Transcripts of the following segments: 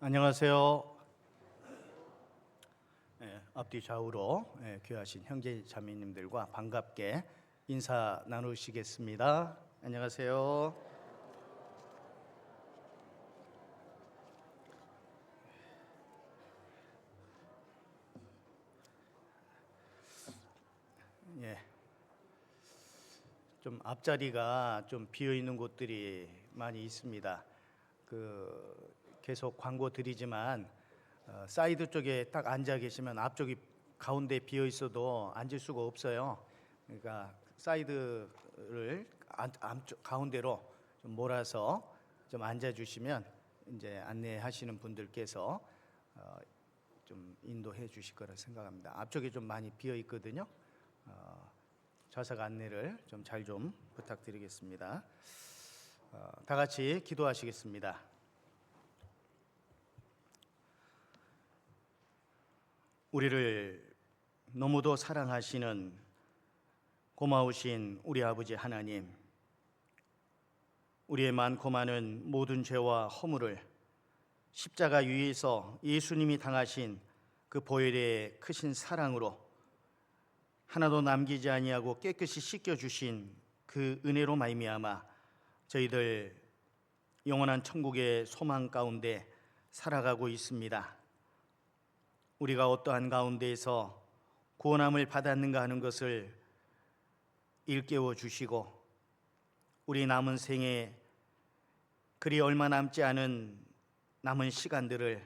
안녕하세요. 앞뒤 좌우로 귀하신 형제 자매님들과 반갑게 인사 나누시겠습니다. 안녕하세요. 좀 앞자리가 좀 비어 있는 곳들이 많이 있습니다. 계속 광고 드리지만 사이드 쪽에 딱 앉아 계시면 앞쪽이 가운데 비어 있어도 앉을 수가 없어요. 그러니까 사이드를 안쪽 가운데로 좀 몰아서 좀 앉아 주시면 이제 안내하시는 분들께서 좀 인도해 주실 거라 생각합니다. 앞쪽에 좀 많이 비어 있거든요. 좌석 안내를 좀 잘 좀 부탁드리겠습니다. 다 같이 기도하시겠습니다. 우리를 너무도 사랑하시는 고마우신 우리 아버지 하나님, 우리의 많고 많은 모든 죄와 허물을 십자가 위에서 예수님이 당하신 그 보혈의 크신 사랑으로 하나도 남기지 아니하고 깨끗이 씻겨주신 그 은혜로 말미암아 저희들 영원한 천국의 소망 가운데 살아가고 있습니다. 우리가 어떠한 가운데에서 구원함을 받았는가 하는 것을 일깨워 주시고 우리 남은 생에 그리 얼마 남지 않은 남은 시간들을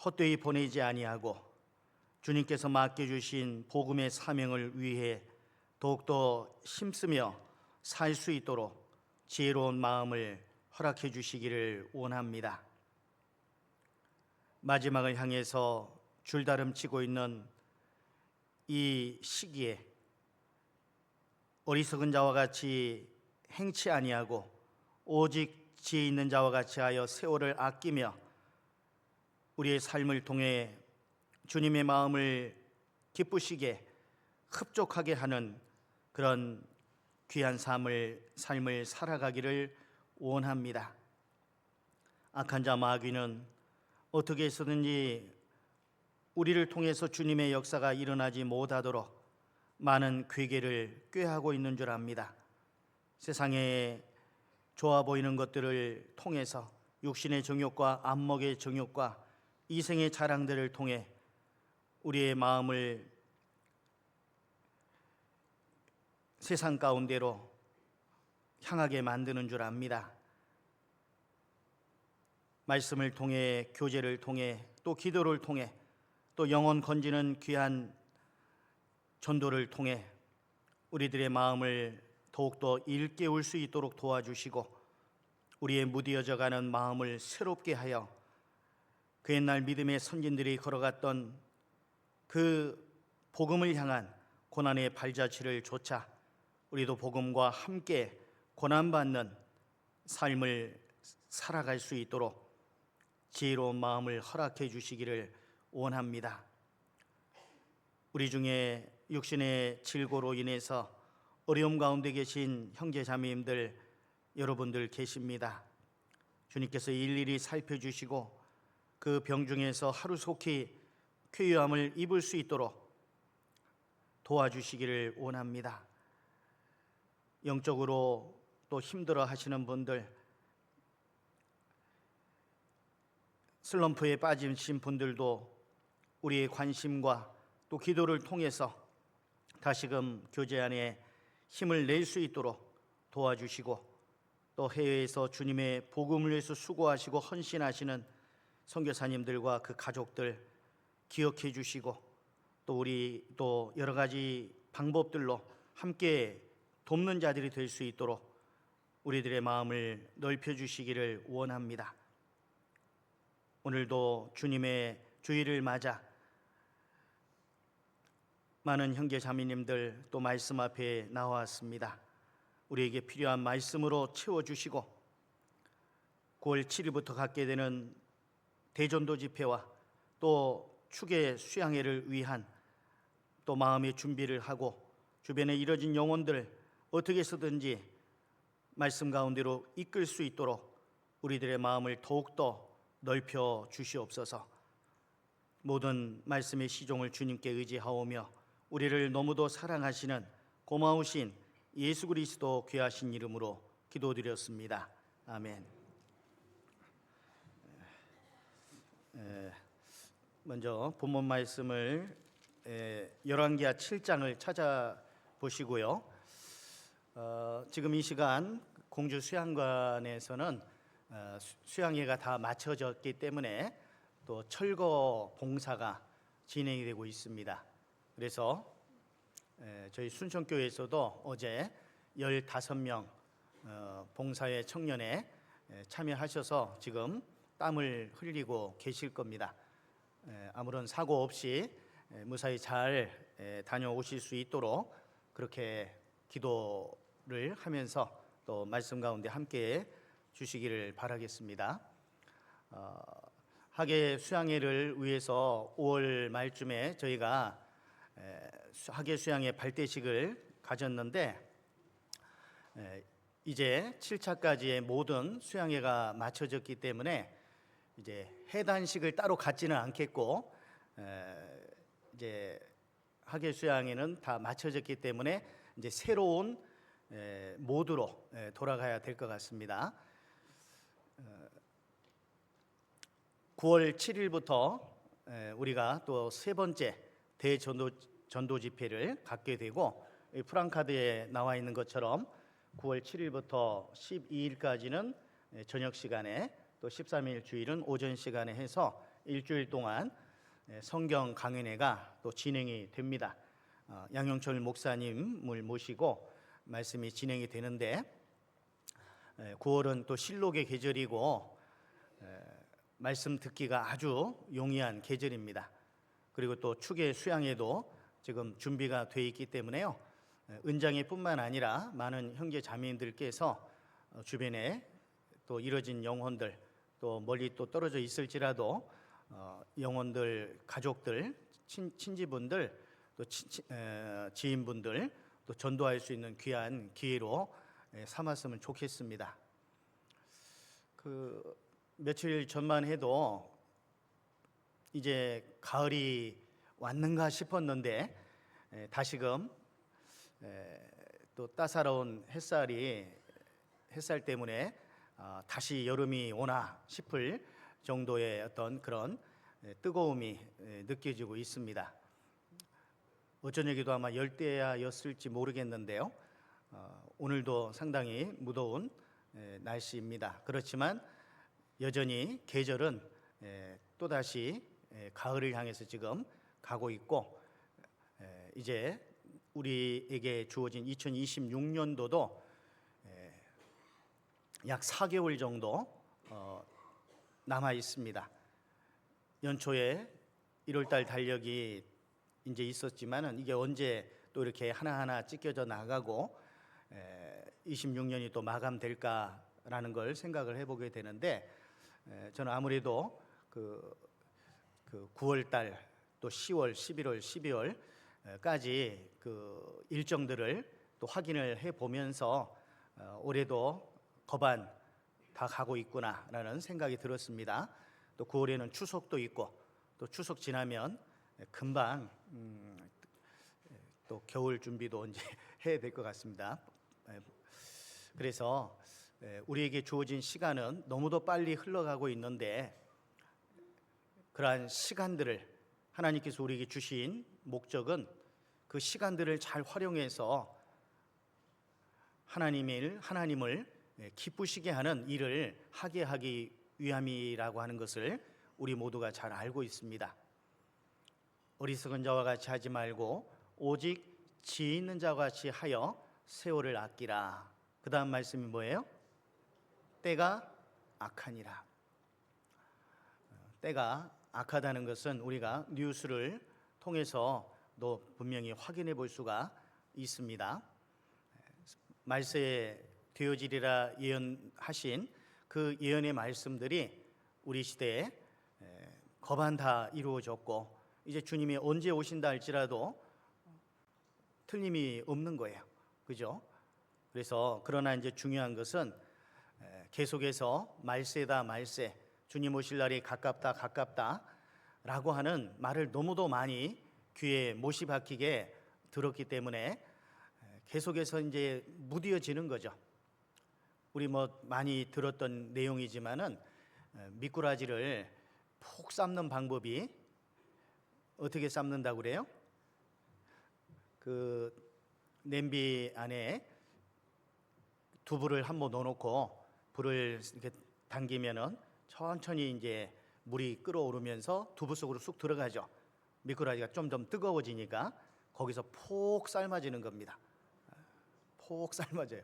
헛되이 보내지 아니하고 주님께서 맡겨주신 복음의 사명을 위해 더욱더 힘쓰며 살 수 있도록 지혜로운 마음을 허락해 주시기를 원합니다. 마지막을 향해서 줄다름치고 있는 이 시기에 어리석은 자와 같이 행치 아니하고 오직 지혜 있는 자와 같이 하여 세월을 아끼며 우리의 삶을 통해 주님의 마음을 기쁘시게 흡족하게 하는 그런 귀한 삶을 살아가기를 원합니다. 악한 자 마귀는 어떻게 해서든지 우리를 통해서 주님의 역사가 일어나지 못하도록 많은 괴계를 꾀하고 있는 줄 압니다. 세상에 좋아 보이는 것들을 통해서 육신의 정욕과 안목의 정욕과 이생의 자랑들을 통해 우리의 마음을 세상 가운데로 향하게 만드는 줄 압니다. 말씀을 통해, 교제를 통해, 또 기도를 통해, 또 영혼 건지는 귀한 전도를 통해 우리들의 마음을 더욱더 일깨울 수 있도록 도와주시고 우리의 무디어져가는 마음을 새롭게 하여 그 옛날 믿음의 선진들이 걸어갔던 그 복음을 향한 고난의 발자취를 조차 우리도 복음과 함께 고난받는 삶을 살아갈 수 있도록 지혜로운 마음을 허락해 주시기를 원합니다. 우리 중에 육신의 질고로 인해서 어려움 가운데 계신 형제 자매님들 여러분들 계십니다. 주님께서 일일이 살펴주시고 그 병 중에서 하루속히 쾌유함을 입을 수 있도록 도와주시기를 원합니다. 영적으로 또 힘들어 하시는 분들, 슬럼프에 빠지신 분들도 우리의 관심과 또 기도를 통해서 다시금 교제 안에 힘을 낼 수 있도록 도와주시고 또 해외에서 주님의 복음을 위해서 수고하시고 헌신하시는 선교사님들과 그 가족들 기억해 주시고 또 우리 또 여러 가지 방법들로 함께 돕는 자들이 될 수 있도록 우리들의 마음을 넓혀 주시기를 원합니다. 오늘도 주님의 주일을 맞아 많은 형제 자매님들 또 말씀 앞에 나왔습니다. 우리에게 필요한 말씀으로 채워주시고 9월 7일부터 갖게 되는 대전도 집회와 또 축의 수양회를 위한 또 마음의 준비를 하고 주변에 이뤄진 영혼들 어떻게 해서든지 말씀 가운데로 이끌 수 있도록 우리들의 마음을 더욱더 넓혀 주시옵소서. 모든 말씀의 시종을 주님께 의지하오며 우리를 너무도 사랑하시는 고마우신 예수 그리스도 귀하신 이름으로 기도드렸습니다. 아멘. 먼저 본문 말씀을 열왕기하 7장을 찾아보시고요. 지금 이 시간 공주 수양관에서는 수양회가 다 마쳐졌기 때문에 또 철거 봉사가 진행이 되고 있습니다. 그래서 저희 순천교회에서도 어제 15명 봉사회 청년회 참여하셔서 지금 땀을 흘리고 계실 겁니다. 아무런 사고 없이 무사히 잘 다녀오실 수 있도록 그렇게 기도를 하면서 또 말씀 가운데 함께 주시기를 바라겠습니다. 학예 수양회를 위해서 5월 말쯤에 저희가 학예 수양회 발대식을 가졌는데 이제 7차까지의 모든 수양회가 마쳐졌기 때문에 이제 해단식을 따로 갖지는 않겠고 이제 학예 수양회는 다 마쳐졌기 때문에 이제 새로운 모드로 돌아가야 될 것 같습니다. 9월 7일부터 우리가 또 세 번째 대전도 집회를 갖게 되고 프랑카드에 나와 있는 것처럼 9월 7일부터 12일까지는 저녁 시간에 또 13일 주일은 오전 시간에 해서 일주일 동안 성경 강연회가 또 진행이 됩니다. 양영철 목사님을 모시고 말씀이 진행이 되는데 9월은 또 실록의 계절이고 말씀 듣기가 아주 용이한 계절입니다. 그리고 또 축의 수양회도 지금 준비가 돼 있기 때문에요. 은장회뿐만 아니라 많은 형제 자매님들께서 주변에 또 이뤄진 영혼들 또 멀리 또 떨어져 있을지라도 영혼들 가족들 친지분들 또 지인분들 또 전도할 수 있는 귀한 기회로 삼았으면 좋겠습니다. 며칠 전만 해도 이제 가을이 왔는가 싶었는데 다시금 또 따사로운 햇살 때문에 다시 여름이 오나 싶을 정도의 어떤 그런 뜨거움이 느껴지고 있습니다. 어쩌냐기도 아마 열대야였을지 모르겠는데요. 오늘도 상당히 무더운 날씨입니다. 그렇지만 여전히 계절은 또다시 가을을 향해서 지금 가고 있고 이제 우리에게 주어진 2026년도도 약 4개월 정도 남아 있습니다. 연초에 1월달 달력이 이제 있었지만은 이게 언제 또 이렇게 하나하나 찢겨져 나가고 26년이 또 마감될까라는 걸 생각을 해보게 되는데 저는 아무래도 그 9월달 또 10월, 11월, 12월까지 그 일정들을 또 확인을 해 보면서 올해도 거반 다 가고 있구나라는 생각이 들었습니다. 또 9월에는 추석도 있고 또 추석 지나면 금방 또 겨울 준비도 언제 해야 될 것 같습니다. 그래서 우리에게 주어진 시간은 너무도 빨리 흘러가고 있는데 그러한 시간들을 하나님께서 우리에게 주신 목적은 그 시간들을 잘 활용해서 하나님을 기쁘시게 하는 일을 하게 하기 위함이라고 하는 것을 우리 모두가 잘 알고 있습니다. 어리석은 자와 같이 하지 말고 오직 지혜 있는 자와 같이 하여 세월을 아끼라. 그 다음 말씀이 뭐예요? 때가 악하니라. 때가 악하다는 것은 우리가 뉴스를 통해서도 분명히 확인해 볼 수가 있습니다. 말세에 되어지리라 예언하신 그 예언의 말씀들이 우리 시대에 거반 다 이루어졌고 이제 주님이 언제 오신다 할지라도 틀림이 없는 거예요. 그죠? 그래서 그러나 이제 중요한 것은 계속해서 말세다 말세 주님 오실 날이 가깝다 가깝다라고 하는 말을 너무도 많이 귀에 못이 박히게 들었기 때문에 계속해서 이제 무뎌지는 거죠. 우리 뭐 많이 들었던 내용이지만은 미꾸라지를 푹 삶는 방법이 어떻게 삶는다고 그래요? 그 냄비 안에 두부를 한번 넣어놓고 불을 이렇게 당기면은 천천히 이제 물이 끓어오르면서 두부 속으로 쑥 들어가죠. 미꾸라지가 좀 뜨거워지니까 거기서 푹 삶아지는 겁니다. 푹 삶아져요.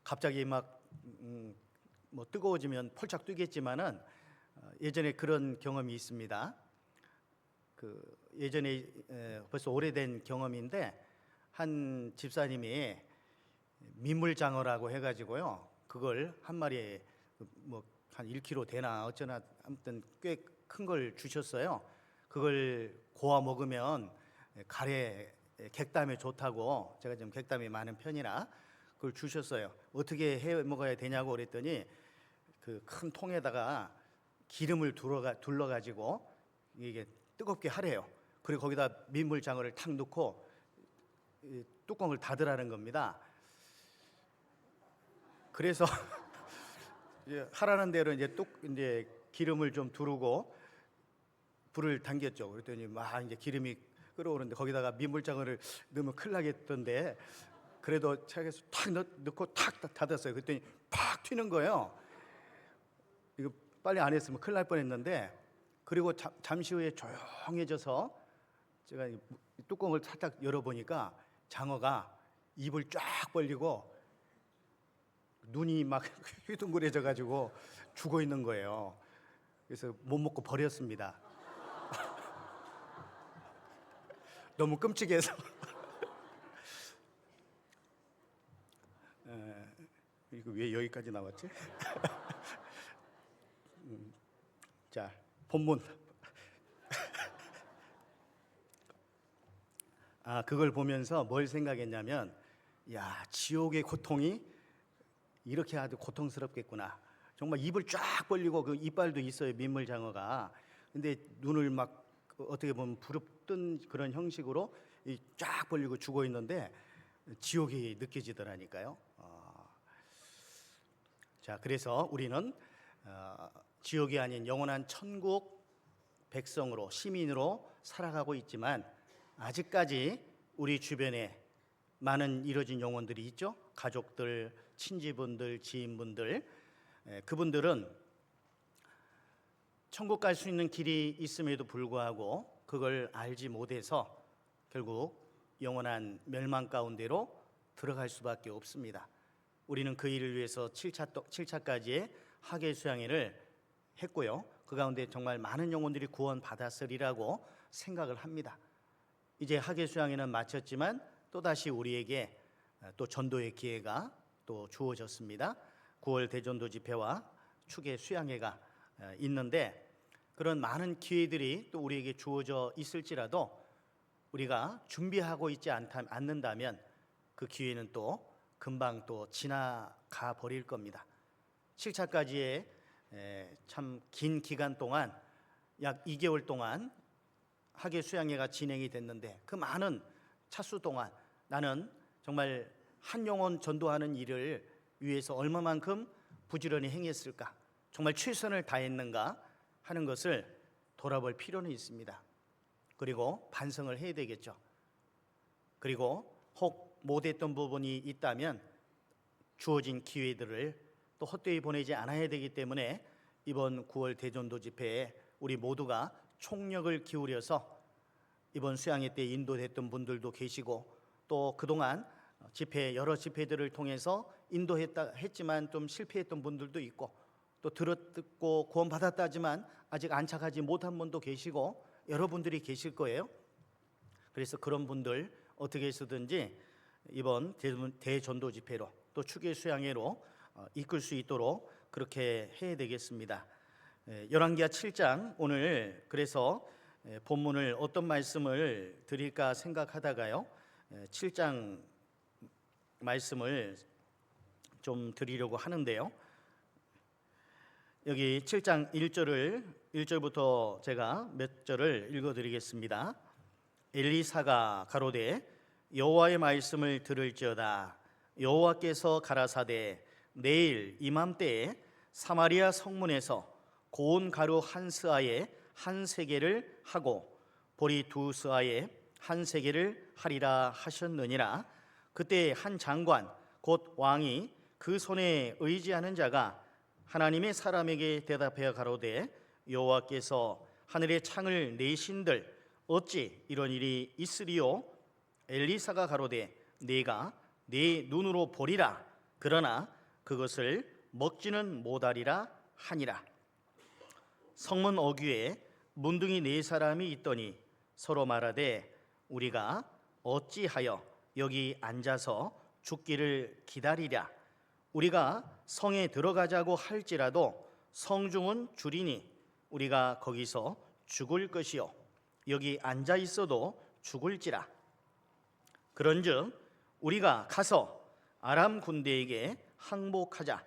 갑자기 막 뭐 뜨거워지면 펄쩍 뛰겠지만은 예전에 그런 경험이 있습니다. 그 예전에 벌써 오래된 경험인데 한 집사님이 민물장어라고 해가지고요, 그걸 한 마리에 뭐 한 1kg 되나 어쩌나 아무튼 꽤 큰 걸 주셨어요. 그걸 고아 먹으면 가래 객담에 좋다고, 제가 좀 객담이 많은 편이라 그걸 주셨어요. 어떻게 해 먹어야 되냐고 그랬더니 그 큰 통에다가 기름을 둘러가지고 이게 뜨겁게 하래요. 그리고 거기다 민물장어를 탁 넣고 뚜껑을 닫으라는 겁니다. 그래서 하라는 대로 이제 기름을 좀 두르고 불을 당겼죠. 그랬더니 막 이제 기름이 끓어오르는데 거기다가 민물장어를 넣으면 큰일 나겠던데, 그래도 차에서 탁 넣고 탁 닫았어요. 그랬더니 팍 튀는 거예요. 이거 빨리 안 했으면 큰일 날 뻔했는데, 그리고 잠시 후에 조용해져서 제가 뚜껑을 살짝 열어보니까 장어가 입을 쫙 벌리고 눈이 막 휘둥그레져 가지고 죽어 있는 거예요. 그래서 못 먹고 버렸습니다. 너무 끔찍해서. 이거 왜 여기까지 나왔지? 자, 본문. 그걸 보면서 뭘 생각했냐면, 야, 지옥의 고통이 이렇게 아주 고통스럽겠구나. 정말 입을 쫙 벌리고, 그 이빨도 있어요, 민물장어가. 근데 눈을 막 어떻게 보면 부릅뜬 그런 형식으로 쫙 벌리고 죽어 있는데 지옥이 느껴지더라니까요. 자, 그래서 우리는 지옥이 아닌 영원한 천국 백성으로, 시민으로 살아가고 있지만 아직까지 우리 주변에 많은 이뤄진 영혼들이 있죠. 가족들, 친지분들, 지인분들, 그분들은 천국 갈 수 있는 길이 있음에도 불구하고 그걸 알지 못해서 결국 영원한 멸망 가운데로 들어갈 수밖에 없습니다. 우리는 그 일을 위해서 7차까지의 학예 수양회를 했고요, 그 가운데 정말 많은 영혼들이 구원받았으리라고 생각을 합니다. 이제 학예 수양회는 마쳤지만 또다시 우리에게 또 전도의 기회가 또 주어졌습니다. 9월 대전도 집회와 축의 수양회가 있는데, 그런 많은 기회들이 또 우리에게 주어져 있을지라도 우리가 준비하고 있지 않는다면 그 기회는 또 금방 또 지나가 버릴 겁니다. 7차까지의 참 긴 기간 동안, 약 2개월 동안 학예 수양회가 진행이 됐는데, 그 많은 차수 동안 나는 정말 한 영혼 전도하는 일을 위해서 얼마만큼 부지런히 행했을까, 정말 최선을 다했는가 하는 것을 돌아볼 필요는 있습니다. 그리고 반성을 해야 되겠죠. 그리고 혹 못했던 부분이 있다면 주어진 기회들을 또 헛되이 보내지 않아야 되기 때문에 이번 9월 대전도 집회에 우리 모두가 총력을 기울여서 이번 수양회 때 인도됐던 분들도 계시고, 또 그동안 여러 집회들을 통해서 인도했지만 좀 실패했던 분들도 있고, 또 들었고 구원받았다지만 아직 안착하지 못한 분도 계시고, 여러분들이 계실 거예요. 그래서 그런 분들 어떻게 해서든지 이번 대전도 집회로 또 축의 수양회로 이끌 수 있도록 그렇게 해야 되겠습니다. 열왕기하 7장, 오늘 그래서 본문을 어떤 말씀을 드릴까 생각하다가요, 7장 말씀을 좀 드리려고 하는데요, 여기 7장 1절부터 제가 몇 절을 읽어드리겠습니다. 엘리사가 가로되 여호와의 말씀을 들을지어다. 여호와께서 가라사대 내일 이맘때에 사마리아 성문에서 고운 가루 한 스아에 한 세겔을 하고 보리 두 스아에 한 세겔을 하리라 하셨느니라. 그때 한 장관 곧 왕이 그 손에 의지하는 자가 하나님의 사람에게 대답하여 가로되 여호와께서 하늘의 창을 내신들 어찌 이런 일이 있으리요? 엘리사가 가로되 네가 네 눈으로 보리라. 그러나 그것을 먹지는 못하리라 하니라. 성문 어귀에 문둥이 네 사람이 있더니 서로 말하되 우리가 어찌하여 여기 앉아서 죽기를 기다리랴. 우리가 성에 들어가자고 할지라도 성중은 줄이니 우리가 거기서 죽을 것이요 여기 앉아 있어도 죽을지라. 그런즉 우리가 가서 아람 군대에게 항복하자.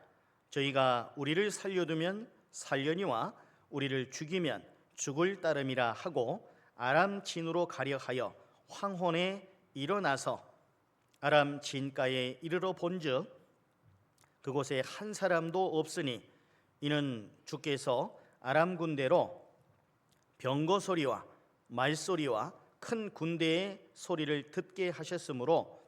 저희가 우리를 살려두면 살려니와 우리를 죽이면 죽을 따름이라 하고 아람 진으로 가려 하여 황혼에 일어나서 아람 진가에 이르러 본즉 그곳에 한 사람도 없으니 이는 주께서 아람 군대로 병거 소리와 말소리와 큰 군대의 소리를 듣게 하셨으므로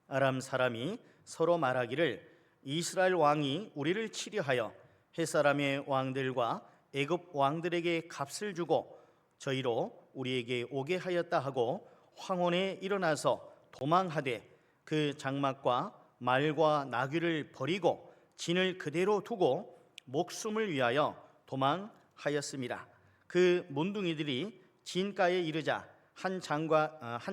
아람 사람이 서로 말하기를 이스라엘 왕이 우리를 치려하여 햇사람의 왕들과 애굽 왕들에게 값을 주고 저희로 우리에게 오게 하였다 하고 황혼에 일어나서 도망하되 그 장막과 말과 나귀를 버리고 진을 그대로 두고 목숨을 위하여 도망하였습니다. 그 문둥이들이 진가에 이르자 한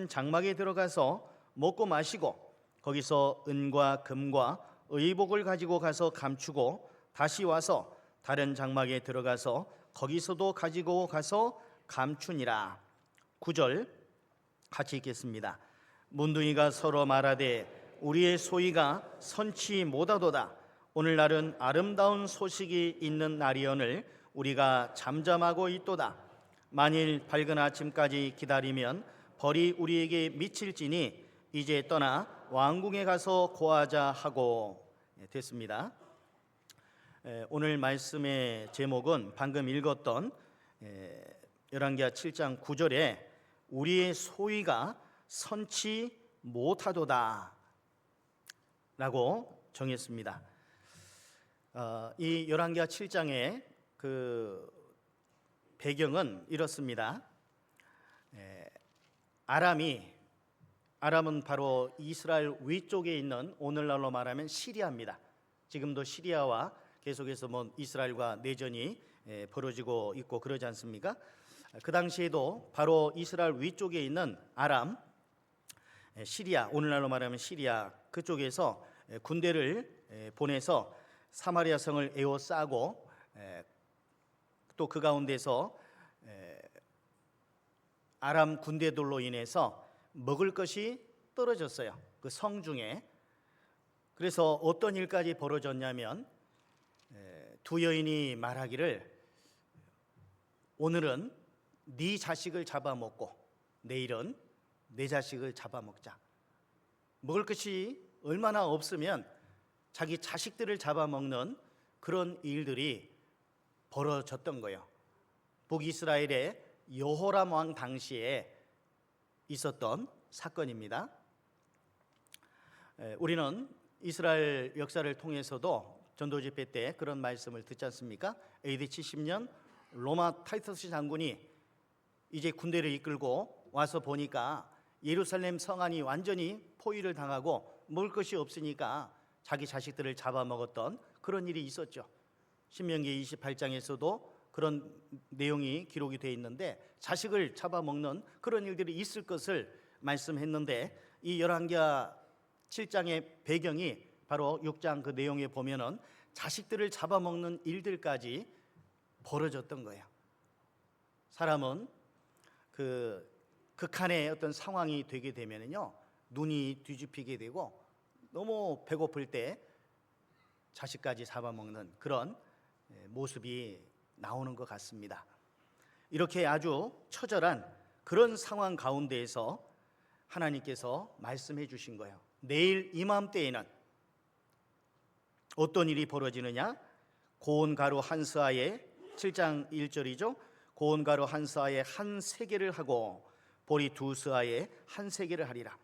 장막에 들어가서 먹고 마시고 거기서 은과 금과 의복을 가지고 가서 감추고 다시 와서 다른 장막에 들어가서 거기서도 가지고 가서 감추니라. 9절 같이 읽겠습니다. 문둥이가 서로 말하되 우리의 소위가 선치 못하도다. 오늘날은 아름다운 소식이 있는 날이오늘 우리가 잠잠하고 있도다. 만일 밝은 아침까지 기다리면 벌이 우리에게 미칠지니 이제 떠나 왕궁에 가서 고하자 하고. 됐습니다. 오늘 말씀의 제목은 방금 읽었던 열왕기하 7장 9절에 우리의 소위가 선치 못하도다 라고 정했습니다. 이 열왕기하 7장의 그 배경은 이렇습니다. 아람은 바로 이스라엘 위쪽에 있는 오늘날로 말하면 시리아입니다. 지금도 시리아와 계속해서 이스라엘과 내전이 벌어지고 있고 그러지 않습니까? 그 당시에도 바로 이스라엘 위쪽에 있는 아람, 시리아, 오늘날로 말하면 시리아 그쪽에서 군대를 보내서 사마리아 성을 에워싸고 또 그 가운데서 아람 군대들로 인해서 먹을 것이 떨어졌어요. 그 성 중에. 그래서 어떤 일까지 벌어졌냐면 두 여인이 말하기를 오늘은 네 자식을 잡아먹고 내일은 내 자식을 잡아먹자. 먹을 것이 얼마나 없으면 자기 자식들을 잡아먹는 그런 일들이 벌어졌던 거예요. 북이스라엘의 여호람 왕 당시에 있었던 사건입니다. 우리는 이스라엘 역사를 통해서도 전도 집회 때 그런 말씀을 듣지 않습니까? AD 70년 로마 타이터스 장군이 이제 군대를 이끌고 와서 보니까 예루살렘 성안이 완전히 포위를 당하고 먹을 것이 없으니까 자기 자식들을 잡아먹었던 그런 일이 있었죠. 신명기 28장에서도 그런 내용이 기록이 되어 있는데 자식을 잡아먹는 그런 일들이 있을 것을 말씀했는데 이 열왕기하 7장의 배경이 바로 6장 그 내용에 보면은 자식들을 잡아먹는 일들까지 벌어졌던 거예요. 사람은 그 극한의 어떤 상황이 되게 되면은요 눈이 뒤집히게 되고 너무 배고플 때 자식까지 잡아먹는 그런 모습이 나오는 것 같습니다. 이렇게 아주 처절한 그런 상황 가운데에서 하나님께서 말씀해 주신 거예요. 내일 이맘때에는 어떤 일이 벌어지느냐? 고운 가루 한 스아에 7장 1절이죠. 고운 가루 한 스아에 한 세겔을 하고 보리 두 스아에 한 세겔을 하리라.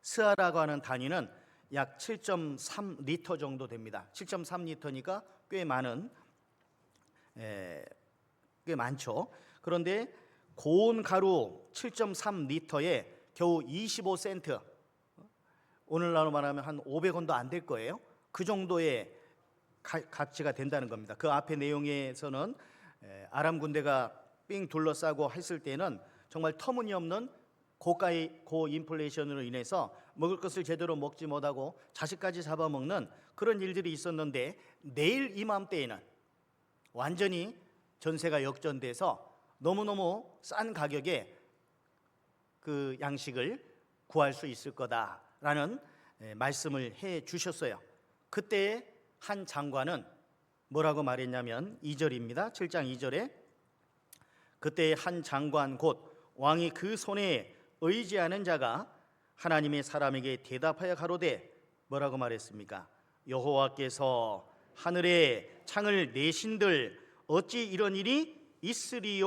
스아라고 하는 단위는 약 7.3리터 정도 됩니다. 7.3리터니까 꽤 많죠. 그런데 고운 가루 7.3리터에 겨우 25센트, 오늘날로 말하면 한 500원도 안 될 거예요. 그 정도의 가치가 된다는 겁니다. 그 앞에 내용에서는 아람 군대가 삥 둘러싸고 했을 때는 정말 터무니없는 고인플레이션으로 인해서 먹을 것을 제대로 먹지 못하고 자식까지 잡아먹는 그런 일들이 있었는데, 내일 이맘때에는 완전히 전세가 역전돼서 너무너무 싼 가격에 그 양식을 구할 수 있을 거다라는 말씀을 해 주셨어요. 그때 한 장관은 뭐라고 말했냐면 2절입니다. 7장 2절에 그때 한 장관 곧 왕이 그 손에 의지하는 자가 하나님의 사람에게 대답하여 가로되 뭐라고 말했습니까? 여호와께서 하늘에 창을 내신들 어찌 이런 일이 있으리요?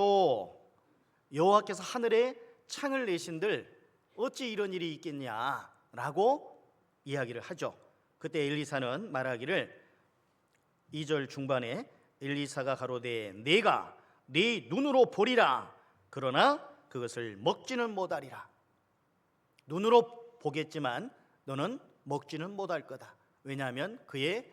여호와께서 하늘에 창을 내신들 어찌 이런 일이 있겠냐라고 이야기를 하죠. 그때 엘리사는 말하기를 2절 중반에 엘리사가 가로되 내가 네 눈으로 보리라 그러나 그것을 먹지는 못하리라. 눈으로 보겠지만 너는 먹지는 못할 거다. 왜냐하면 그의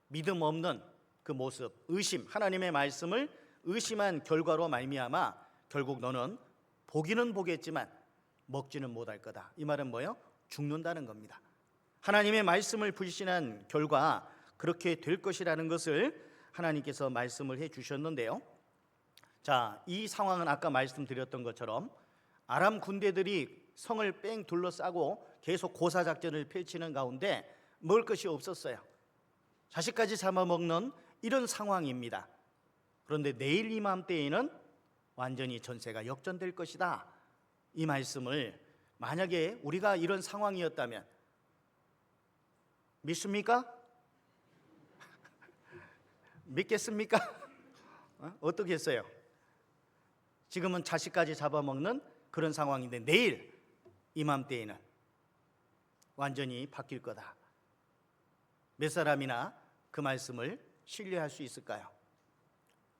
믿음 없는 그 모습, 의심, 하나님의 말씀을 의심한 결과로 말미암아 결국 너는 보기는 보겠지만 먹지는 못할 거다. 이 말은 뭐예요? 죽는다는 겁니다. 하나님의 말씀을 불신한 결과 그렇게 될 것이라는 것을 하나님께서 말씀을 해 주셨는데요. 자, 이 상황은 아까 말씀드렸던 것처럼 아람 군대들이 성을 뺑 둘러싸고 계속 고사작전을 펼치는 가운데 먹을 것이 없었어요. 자식까지 잡아먹는 이런 상황입니다. 그런데 내일 이맘때에는 완전히 전세가 역전될 것이다. 이 말씀을 만약에 우리가 이런 상황이었다면 믿습니까? 믿겠습니까? 어떻게 했어요? 지금은 자식까지 잡아먹는 그런 상황인데 내일 이맘때에는 완전히 바뀔 거다. 몇 사람이나 그 말씀을 신뢰할 수 있을까요?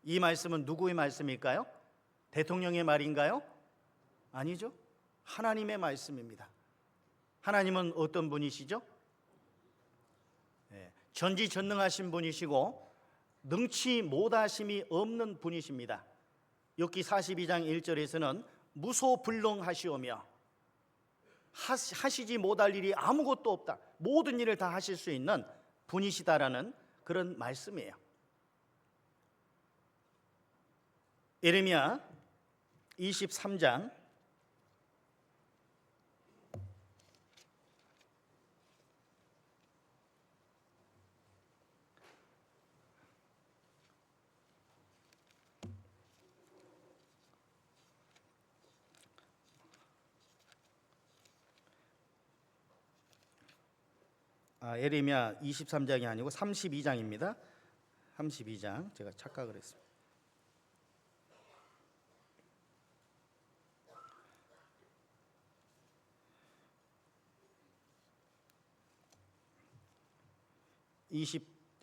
이 말씀은 누구의 말씀일까요? 대통령의 말인가요? 아니죠. 하나님의 말씀입니다. 하나님은 어떤 분이시죠? 전지전능하신 분이시고 능치 못하심이 없는 분이십니다. 욥기 42장 1절에서는 무소불능하시오며 하시지 못할 일이 아무것도 없다. 모든 일을 다 하실 수 있는 분이시다라는 그런 말씀이에요. 예레미야 23장 23장이 아니고 32장입니다. 32장 제가 착각을 했습니다.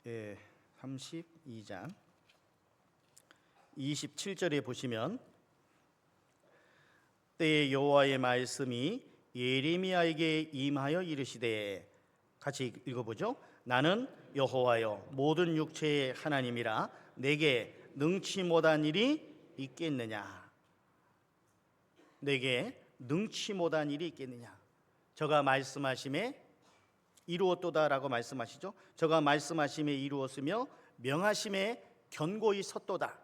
예, 32장 27절에 보시면 때에 여호와의 말씀이 예레미야에게 임하여 이르시되, 같이 읽어보죠. 나는 여호와여 모든 육체의 하나님이라 내게 능치 못한 일이 있겠느냐. 내게 능치 못한 일이 있겠느냐. 저가 말씀하심에 이루었도다라고 말씀하시죠. 저가 말씀하심에 이루었으며 명하심에 견고히 섰도다.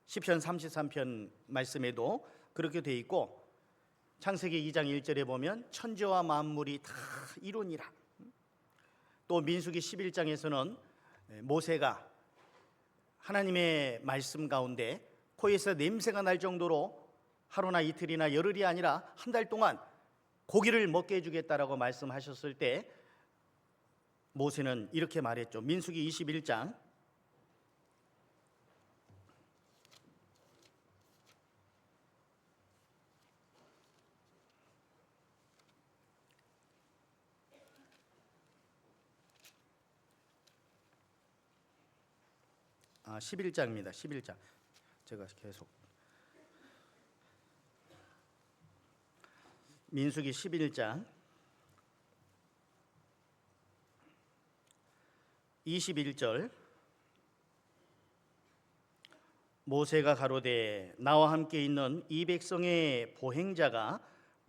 시편 33편 말씀에도 그렇게 돼 있고, 창세기 2장 1절에 보면 천지와 만물이 다 이루니라. 또 민수기 11장에서는 모세가 하나님의 말씀 가운데 코에서 냄새가 날 정도로 하루나 이틀이나 열흘이 아니라 한 달 동안 고기를 먹게 해주겠다라고 말씀하셨을 때 모세는 이렇게 말했죠. 민수기 21장 11장입니다. 11장. 제가 계속 민수기 11장 21절 모세가 가로되 나와 함께 있는 이 백성의 보행자가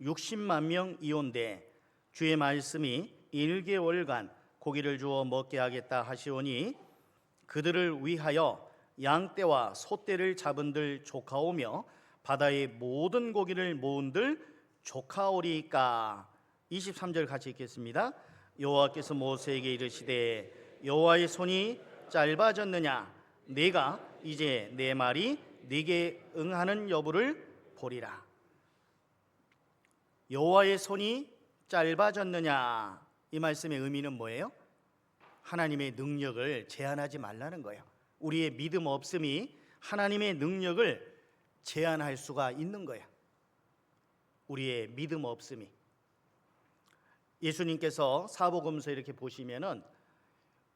60만 명이온데 주의 말씀이 1개월간 고기를 주어 먹게 하겠다 하시오니 그들을 위하여 양떼와 소떼를 잡은들 조카오며 바다의 모든 고기를 모은들 조카오리까. 23절 같이 읽겠습니다. 여호와께서 모세에게 이르시되 여호와의 손이 짧아졌느냐 내가 이제 내 말이 네게 응하는 여부를 보리라. 여호와의 손이 짧아졌느냐, 이 말씀의 의미는 뭐예요? 하나님의 능력을 제한하지 말라는 거예요. 우리의 믿음 없음이 하나님의 능력을 제한할 수가 있는 거예요. 우리의 믿음 없음이. 예수님께서 사복음서 이렇게 보시면은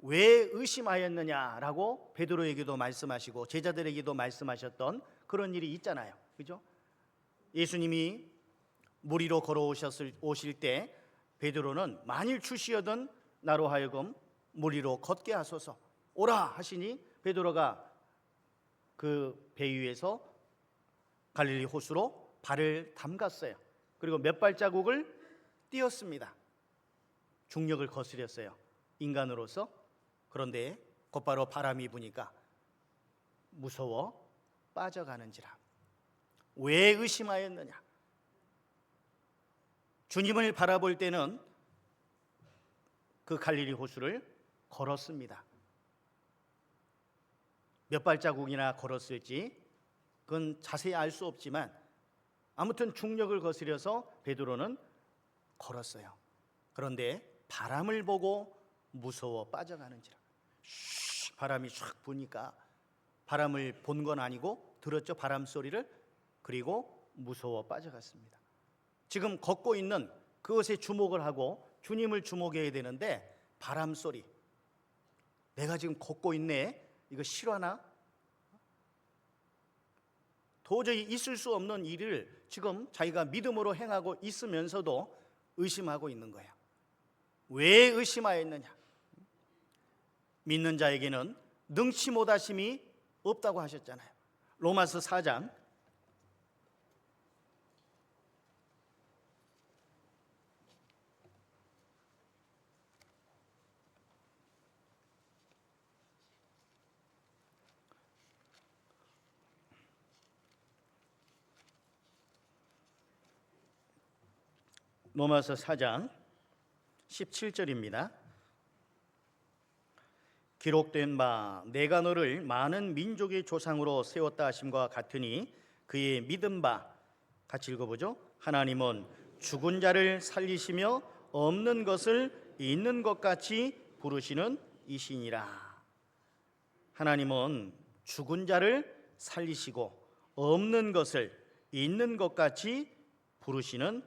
왜 의심하였느냐라고 베드로에게도 말씀하시고 제자들에게도 말씀하셨던 그런 일이 있잖아요. 그죠? 예수님이 물 위로 오실 때 베드로는 만일 주시어든 나로 하여금 물 위로 걷게 하소서 오라 하시니 베드로가 그 배 위에서 갈릴리 호수로 발을 담갔어요. 그리고 몇 발자국을 뛰었습니다. 중력을 거스렸어요, 인간으로서. 그런데 곧바로 바람이 부니까 무서워 빠져가는지라. 왜 의심하였느냐? 주님을 바라볼 때는 그 갈릴리 호수를 걸었습니다. 몇 발자국이나 걸었을지 그건 자세히 알 수 없지만 아무튼 중력을 거스려서 베드로는 걸었어요. 그런데 바람을 보고 무서워 빠져가는지라. 바람이 쫙 부니까, 바람을 본 건 아니고 들었죠, 바람 소리를. 그리고 무서워 빠져갔습니다. 지금 걷고 있는 그것에 주목을 하고 주님을 주목해야 되는데 바람 소리, 내가 지금 걷고 있네, 이거 실화나? 도저히 있을 수 없는 일을 지금 자기가 믿음으로 행하고 있으면서도 의심하고 있는 거야. 왜 의심하였느냐? 믿는 자에게는 능치 못하심이 없다고 하셨잖아요. 로마서 4장 17절입니다. 기록된 바 내가 너를 많은 민족의 조상으로 세웠다 하심과 같으니 그의 믿은 바, 같이 읽어보죠. 하나님은 죽은 자를 살리시며 없는 것을 있는 것 같이 부르시는 이시니라. 하나님은 죽은 자를 살리시고 없는 것을 있는 것 같이 부르시는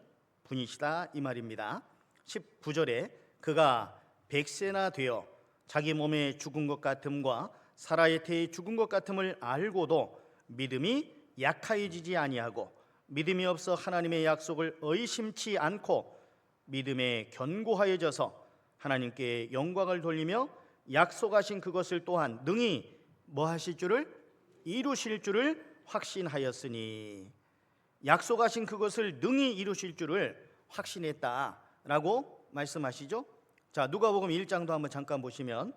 분이시다, 이 말입니다. 19절에 그가 100세나 되어 자기 몸에 죽은 것 같음과 사라의 태에 죽은 것 같음을 알고도 믿음이 약하여지지 아니하고 믿음이 없어 하나님의 약속을 의심치 않고 믿음에 견고하여져서 하나님께 영광을 돌리며 약속하신 그것을 또한 능히 뭐 하실 줄을? 이루실 줄을 확신하였으니. 약속하신 그것을 능히 이루실 줄을 확신했다라고 말씀하시죠. 자, 누가복음 1장도 한번 잠깐 보시면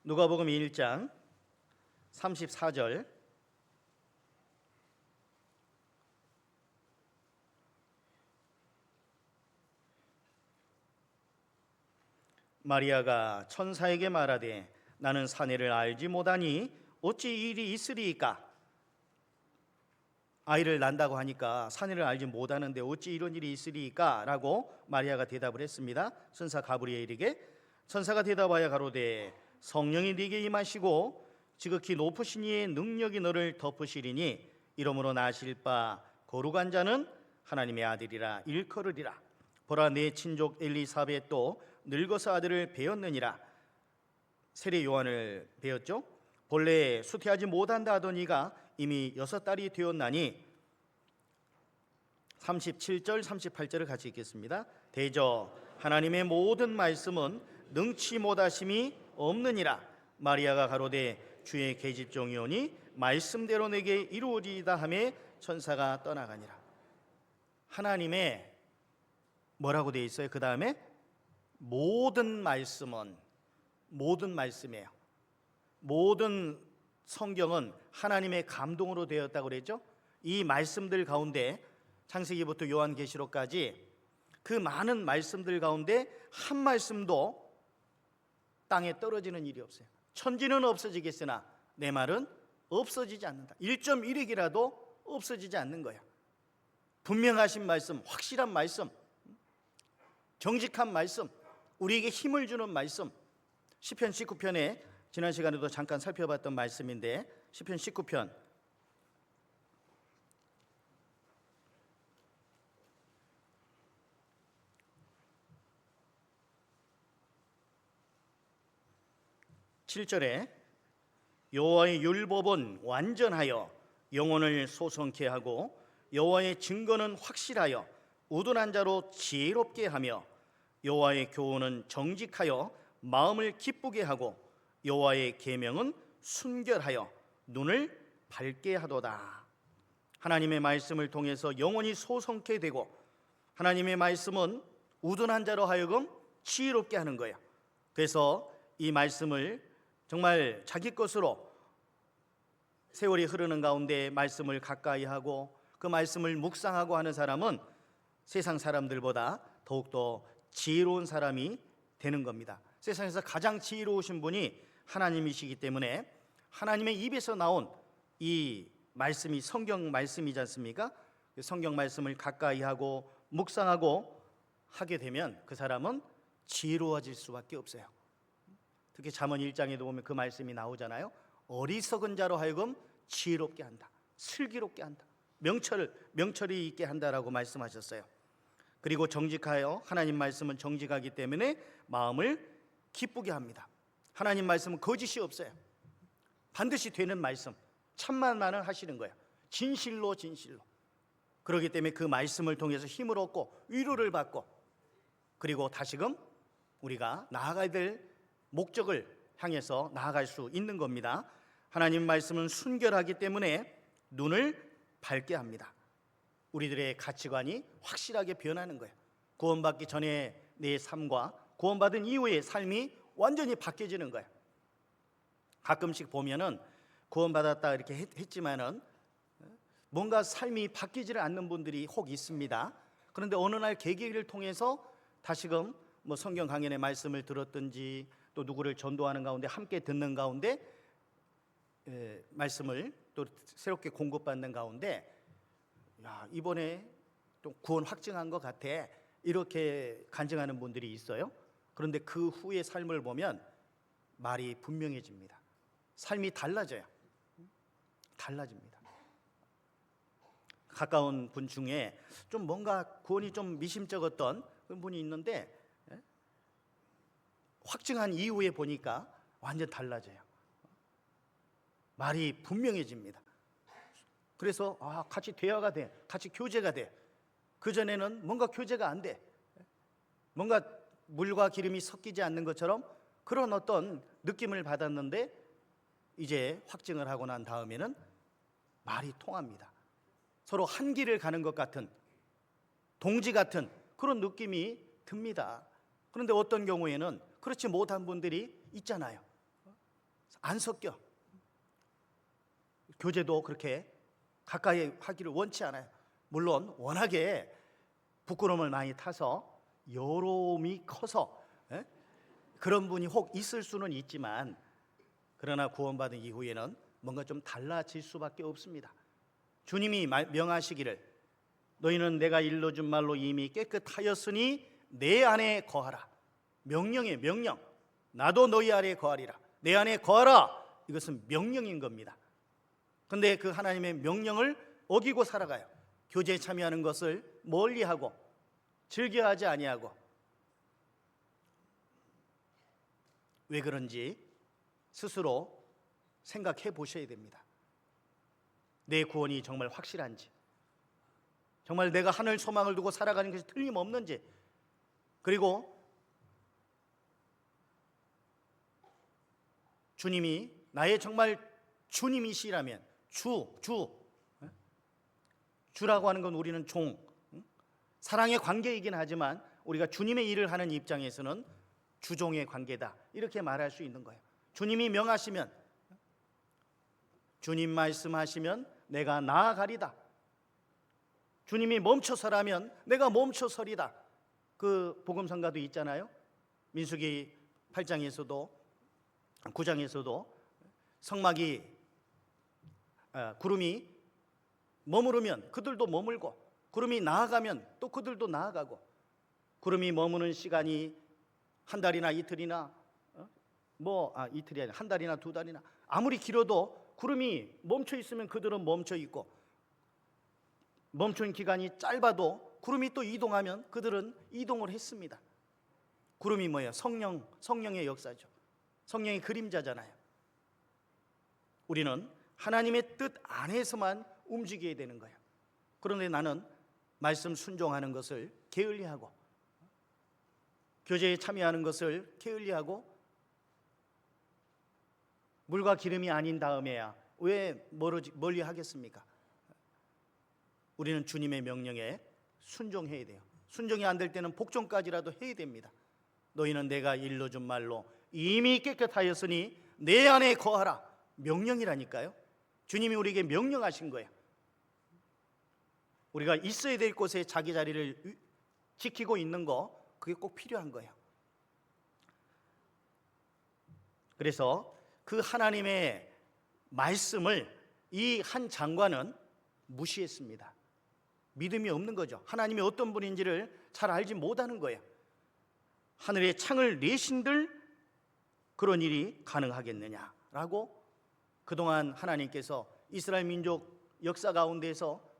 누가복음 1장 34절 마리아가 천사에게 말하되 나는 사내를 알지 못하니 어찌 일이 있으리이까? 아이를 낳는다고 하니까 사내를 알지 못하는데 어찌 이런 일이 있으리이까? 라고 마리아가 대답을 했습니다. 천사 가브리엘에게. 천사가 대답하여 가로되 성령이 네게 임하시고 지극히 높으신 이의 능력이 너를 덮으시리니 이러므로 나실 바 거룩한 자는 하나님의 아들이라 일컬으리라. 보라, 내 친족 엘리사벳도 늙어서 아들을 배었느니라. 세례 요한을 배었죠. 본래 수태하지 못한다 하더니가 이미 6달이 되었나니. 37절 38절을 같이 읽겠습니다. 대저 하나님의 모든 말씀은 능치 못하심이 없느니라. 마리아가 가로되 주의 계집종이오니 말씀대로 내게 이루어지이다 하며 천사가 떠나가니라. 하나님의 뭐라고 되어 있어요? 그 다음에 모든 말씀은, 모든 말씀이에요. 모든 성경은 하나님의 감동으로 되었다고 그랬죠. 이 말씀들 가운데 창세기부터 요한계시록까지 그 많은 말씀들 가운데 한 말씀도 땅에 떨어지는 일이 없어요. 천지는 없어지겠으나 내 말은 없어지지 않는다. 1.1획이라도 없어지지 않는 거야. 분명하신 말씀, 확실한 말씀, 정직한 말씀, 우리에게 힘을 주는 말씀. 시편 19편에 지난 시간에도 잠깐 살펴봤던 말씀인데, 시편 19편 7절에 여호와의 율법은 완전하여 영혼을 소성케 하고 여호와의 증거는 확실하여 우둔한 자로 지혜롭게 하며 여호와의 교훈은 정직하여 마음을 기쁘게 하고 여호와의 계명은 순결하여 눈을 밝게 하도다. 하나님의 말씀을 통해서 영혼이 소성케 되고 하나님의 말씀은 우둔한 자로 하여금 지혜롭게 하는 거예요. 그래서 이 말씀을 정말 자기 것으로 세월이 흐르는 가운데 말씀을 가까이 하고 그 말씀을 묵상하고 하는 사람은 세상 사람들보다 더욱더 지혜로운 사람이 되는 겁니다. 세상에서 가장 지혜로우신 분이 하나님이시기 때문에 하나님의 입에서 나온 이 말씀이 성경 말씀이지 않습니까? 성경 말씀을 가까이 하고 묵상하고 하게 되면 그 사람은 지혜로워질 수밖에 없어요. 특히 잠언 1장에도 보면 그 말씀이 나오잖아요. 어리석은 자로 하여금 지혜롭게 한다, 슬기롭게 한다, 명철이 있게 한다라고 말씀하셨어요. 그리고 정직하여, 하나님 말씀은 정직하기 때문에 마음을 기쁘게 합니다. 하나님 말씀은 거짓이 없어요. 반드시 되는 말씀, 참만만을 하시는 거예요. 진실로. 그렇기 때문에 그 말씀을 통해서 힘을 얻고 위로를 받고, 그리고 다시금 우리가 나아가야 될 목적을 향해서 나아갈 수 있는 겁니다. 하나님 말씀은 순결하기 때문에 눈을 밝게 합니다. 우리들의 가치관이 확실하게 변하는 거예요. 구원받기 전에 내 삶과 구원받은 이후의 삶이 완전히 바뀌어지는 거예요. 가끔씩 보면은 구원받았다 이렇게 했지만은 뭔가 삶이 바뀌지를 않는 분들이 혹 있습니다. 그런데 어느 날 계기를 통해서 다시금 뭐 성경 강연의 말씀을 들었든지 또 누구를 전도하는 가운데 함께 듣는 가운데 말씀을 또 새롭게 공급받는 가운데, 야, 이번에 또 구원 확증한 것 같아, 이렇게 간증하는 분들이 있어요. 그런데 그 후의 삶을 보면 말이 분명해집니다. 삶이 달라집니다. 가까운 분 중에 좀 뭔가 구원이 좀 미심쩍었던 그런 분이 있는데 확증한 이후에 보니까 완전 달라져요. 말이 분명해집니다. 그래서 같이 대화가 돼, 같이 교제가 돼. 그전에는 뭔가 교제가 안 돼. 뭔가 물과 기름이 섞이지 않는 것처럼 그런 어떤 느낌을 받았는데 이제 확증을 하고 난 다음에는 말이 통합니다. 서로 한 길을 가는 것 같은, 동지 같은 그런 느낌이 듭니다. 그런데 어떤 경우에는 그렇지 못한 분들이 있잖아요. 안 섞여. 교제도 그렇게 가까이 하기를 원치 않아요. 물론 워낙에 부끄러움을 많이 타서 여로움이 커서 그런 분이 혹 있을 수는 있지만, 그러나 구원받은 이후에는 뭔가 좀 달라질 수밖에 없습니다. 주님이 명하시기를 너희는 내가 일러준 말로 이미 깨끗하였으니 내 안에 거하라. 명령이에요. 명령. 나도 너희 안에 거하리라. 내 안에 거하라. 이것은 명령인 겁니다. 그런데 그 하나님의 명령을 어기고 살아가요. 교제에 참여하는 것을 멀리하고 즐겨하지 아니하고. 왜 그런지 스스로 생각해 보셔야 됩니다. 내 구원이 정말 확실한지, 정말 내가 하늘 소망을 두고 살아가는 것이 틀림없는지, 그리고 주님이 나의 정말 주님이시라면, 주라고 하는 건 우리는 종, 사랑의 관계이긴 하지만 우리가 주님의 일을 하는 입장에서는 주종의 관계다, 이렇게 말할 수 있는 거예요. 주님이 명하시면, 주님 말씀하시면 내가 나아가리다. 주님이 멈춰서라면 내가 멈춰서리다. 그 복음성가도 있잖아요. 민수기 8장에서도 9장에서도 성막이 구름이 머무르면 그들도 머물고, 구름이 나아가면 또 그들도 나아가고, 구름이 머무는 시간이 한 달이나 이틀이나 이틀이 아니라 한 달이나 두 달이나 아무리 길어도 구름이 멈춰 있으면 그들은 멈춰 있고, 멈춘 기간이 짧아도 구름이 또 이동하면 그들은 이동을 했습니다. 구름이 뭐예요? 성령의 역사죠. 성령의 그림자잖아요. 우리는 하나님의 뜻 안에서만 움직여야 되는 거예요. 그런데 나는 말씀 순종하는 것을 게을리하고, 교제에 참여하는 것을 게을리하고, 물과 기름이 아닌 다음에야 왜 멀리 하겠습니까? 우리는 주님의 명령에 순종해야 돼요. 순종이 안 될 때는 복종까지라도 해야 됩니다. 너희는 내가 일러준 말로 이미 깨끗하였으니 내 안에 거하라. 명령이라니까요. 주님이 우리에게 명령하신 거예요. 우리가 있어야 될 곳에 자기 자리를 지키고 있는 거, 그게 꼭 필요한 거예요. 그래서 그 하나님의 말씀을 이 한 장관은 무시했습니다. 믿음이 없는 거죠. 하나님이 어떤 분인지를 잘 알지 못하는 거예요. 하늘에 창을 내신들 그런 일이 가능하겠느냐라고 그동안 하나님께서 이스라엘 민족 역사 가운데서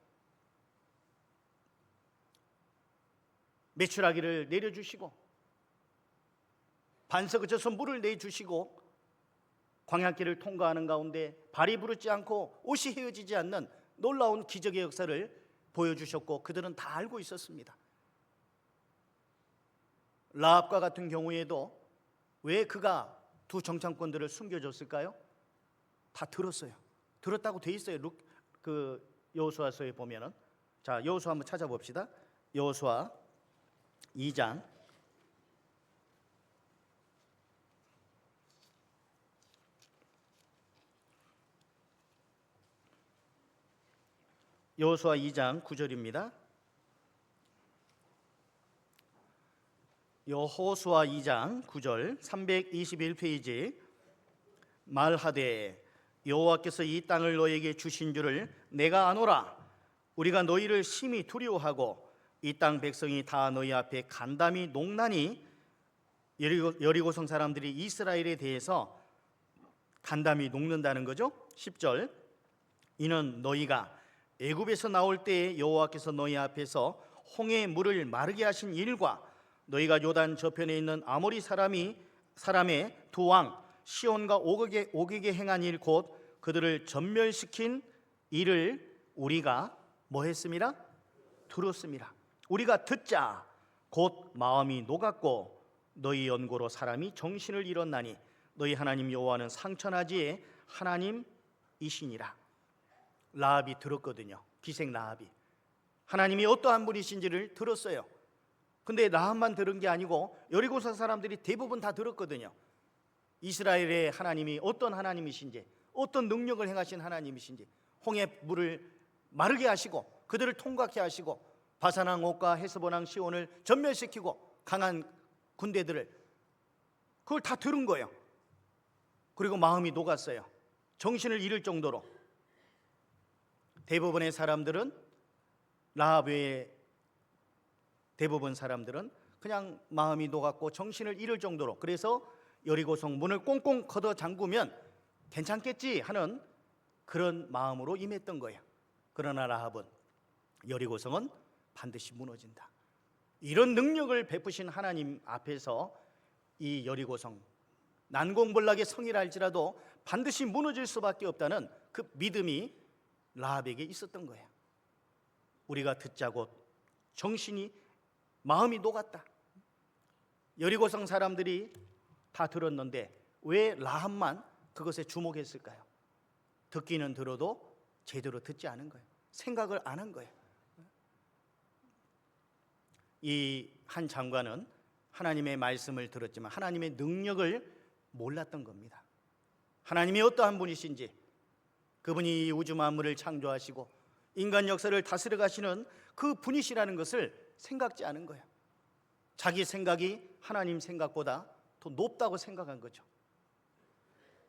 메추라기를 내려주시고, 반석 그쳐서 물을 내주시고, 광야길을 통과하는 가운데 발이 부르지 않고 옷이 헤어지지 않는 놀라운 기적의 역사를 보여주셨고, 그들은 다 알고 있었습니다. 라합과 같은 경우에도 왜 그가 두 정탐꾼들을 숨겨줬을까요? 다 들었어요. 들었다고 돼 있어요. 여호수아서에 보면은. 자, 여호수아 한번 찾아봅시다. 여호수아 2장 여호수아 2장 9절입니다. 여호수아 2장 9절 321페이지. 말하되 여호와께서 이 땅을 너에게 주신 줄을 내가 아노라. 우리가 너희를 심히 두려워하고 이 땅 백성이 다 너희 앞에 간담이 녹나니. 여리고성 사람들이 이스라엘에 대해서 간담이 녹는다는 거죠. 10절. 이는 너희가 애굽에서 나올 때에 여호와께서 너희 앞에서 홍해 물을 마르게 하신 일과 너희가 요단 저편에 있는 아모리 사람의 두 왕 시온과 오극에 행한 일 곧 그들을 전멸시킨 일을 우리가 뭐 했습니다? 들었습니다. 우리가 듣자 곧 마음이 녹았고 너희 연고로 사람이 정신을 잃었나니 너희 하나님 여호와는 상천하지의 하나님이시니라. 라합이 들었거든요. 기생 라합이 하나님이 어떠한 분이신지를 들었어요. 근데 라합만 들은 게 아니고 여리고성 사람들이 대부분 다 들었거든요. 이스라엘의 하나님이 어떤 하나님이신지, 어떤 능력을 행하신 하나님이신지, 홍해 물을 마르게 하시고 그들을 통과케 하시고 바산왕 옥과 헤스본왕 시온을 전멸시키고 강한 군대들을 그걸 다 들은 거예요. 그리고 마음이 녹았어요. 정신을 잃을 정도로. 대부분의 사람들은, 라합 외에 대부분 사람들은 그냥 마음이 녹았고 정신을 잃을 정도로, 그래서 여리고성 문을 꽁꽁 걷어 잠그면 괜찮겠지 하는 그런 마음으로 임했던 거예요. 그러나 라합은 여리고성은 반드시 무너진다, 이런 능력을 베푸신 하나님 앞에서 이 여리고성, 난공불락의 성이라 할지라도 반드시 무너질 수밖에 없다는 그 믿음이 라합에게 있었던 거예요. 우리가 듣자고 정신이, 마음이 녹았다. 여리고성 사람들이 다 들었는데 왜 라합만 그것에 주목했을까요? 듣기는 들어도 제대로 듣지 않은 거예요. 생각을 안 한 거예요. 이 한 장관은 하나님의 말씀을 들었지만 하나님의 능력을 몰랐던 겁니다. 하나님이 어떠한 분이신지, 그분이 우주 만물을 창조하시고 인간 역사를 다스려 가시는 그 분이시라는 것을 생각지 않은 거예요. 자기 생각이 하나님 생각보다 더 높다고 생각한 거죠.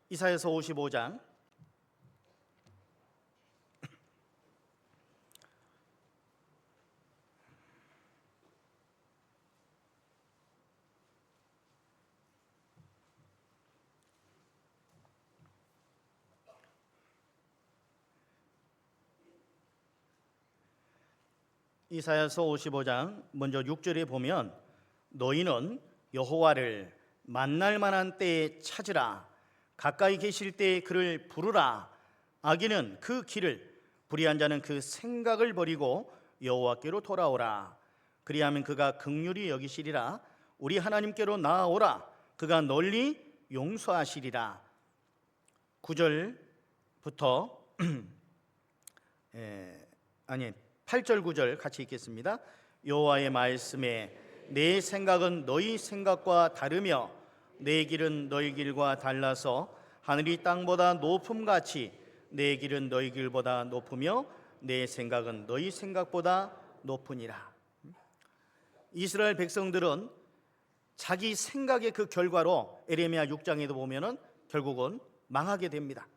이사야서 55장 이사야서 55장 먼저 6절에 보면, 너희는 여호와를 만날 만한 때에 찾으라, 가까이 계실 때에 그를 부르라. 악인은 그 길을, 불의한 자는 그 생각을 버리고 여호와께로 돌아오라. 그리하면 그가 긍휼히 여기시리라. 우리 하나님께로 나아오라. 그가 널리 용서하시리라. 9절부터 8절 9절 같이 읽겠습니다. 여호와의 말씀에 내 생각은 너희 생각과 다르며 내 길은 너희 길과 달라서 하늘이 땅보다 높음같이 내 길은 너희 길보다 높으며 내 생각은 너희 생각보다 높으니라. 이스라엘 백성들은 자기 생각의 그 결과로 에레미야 6장에도 보면은 결국은 망하게 됩니다.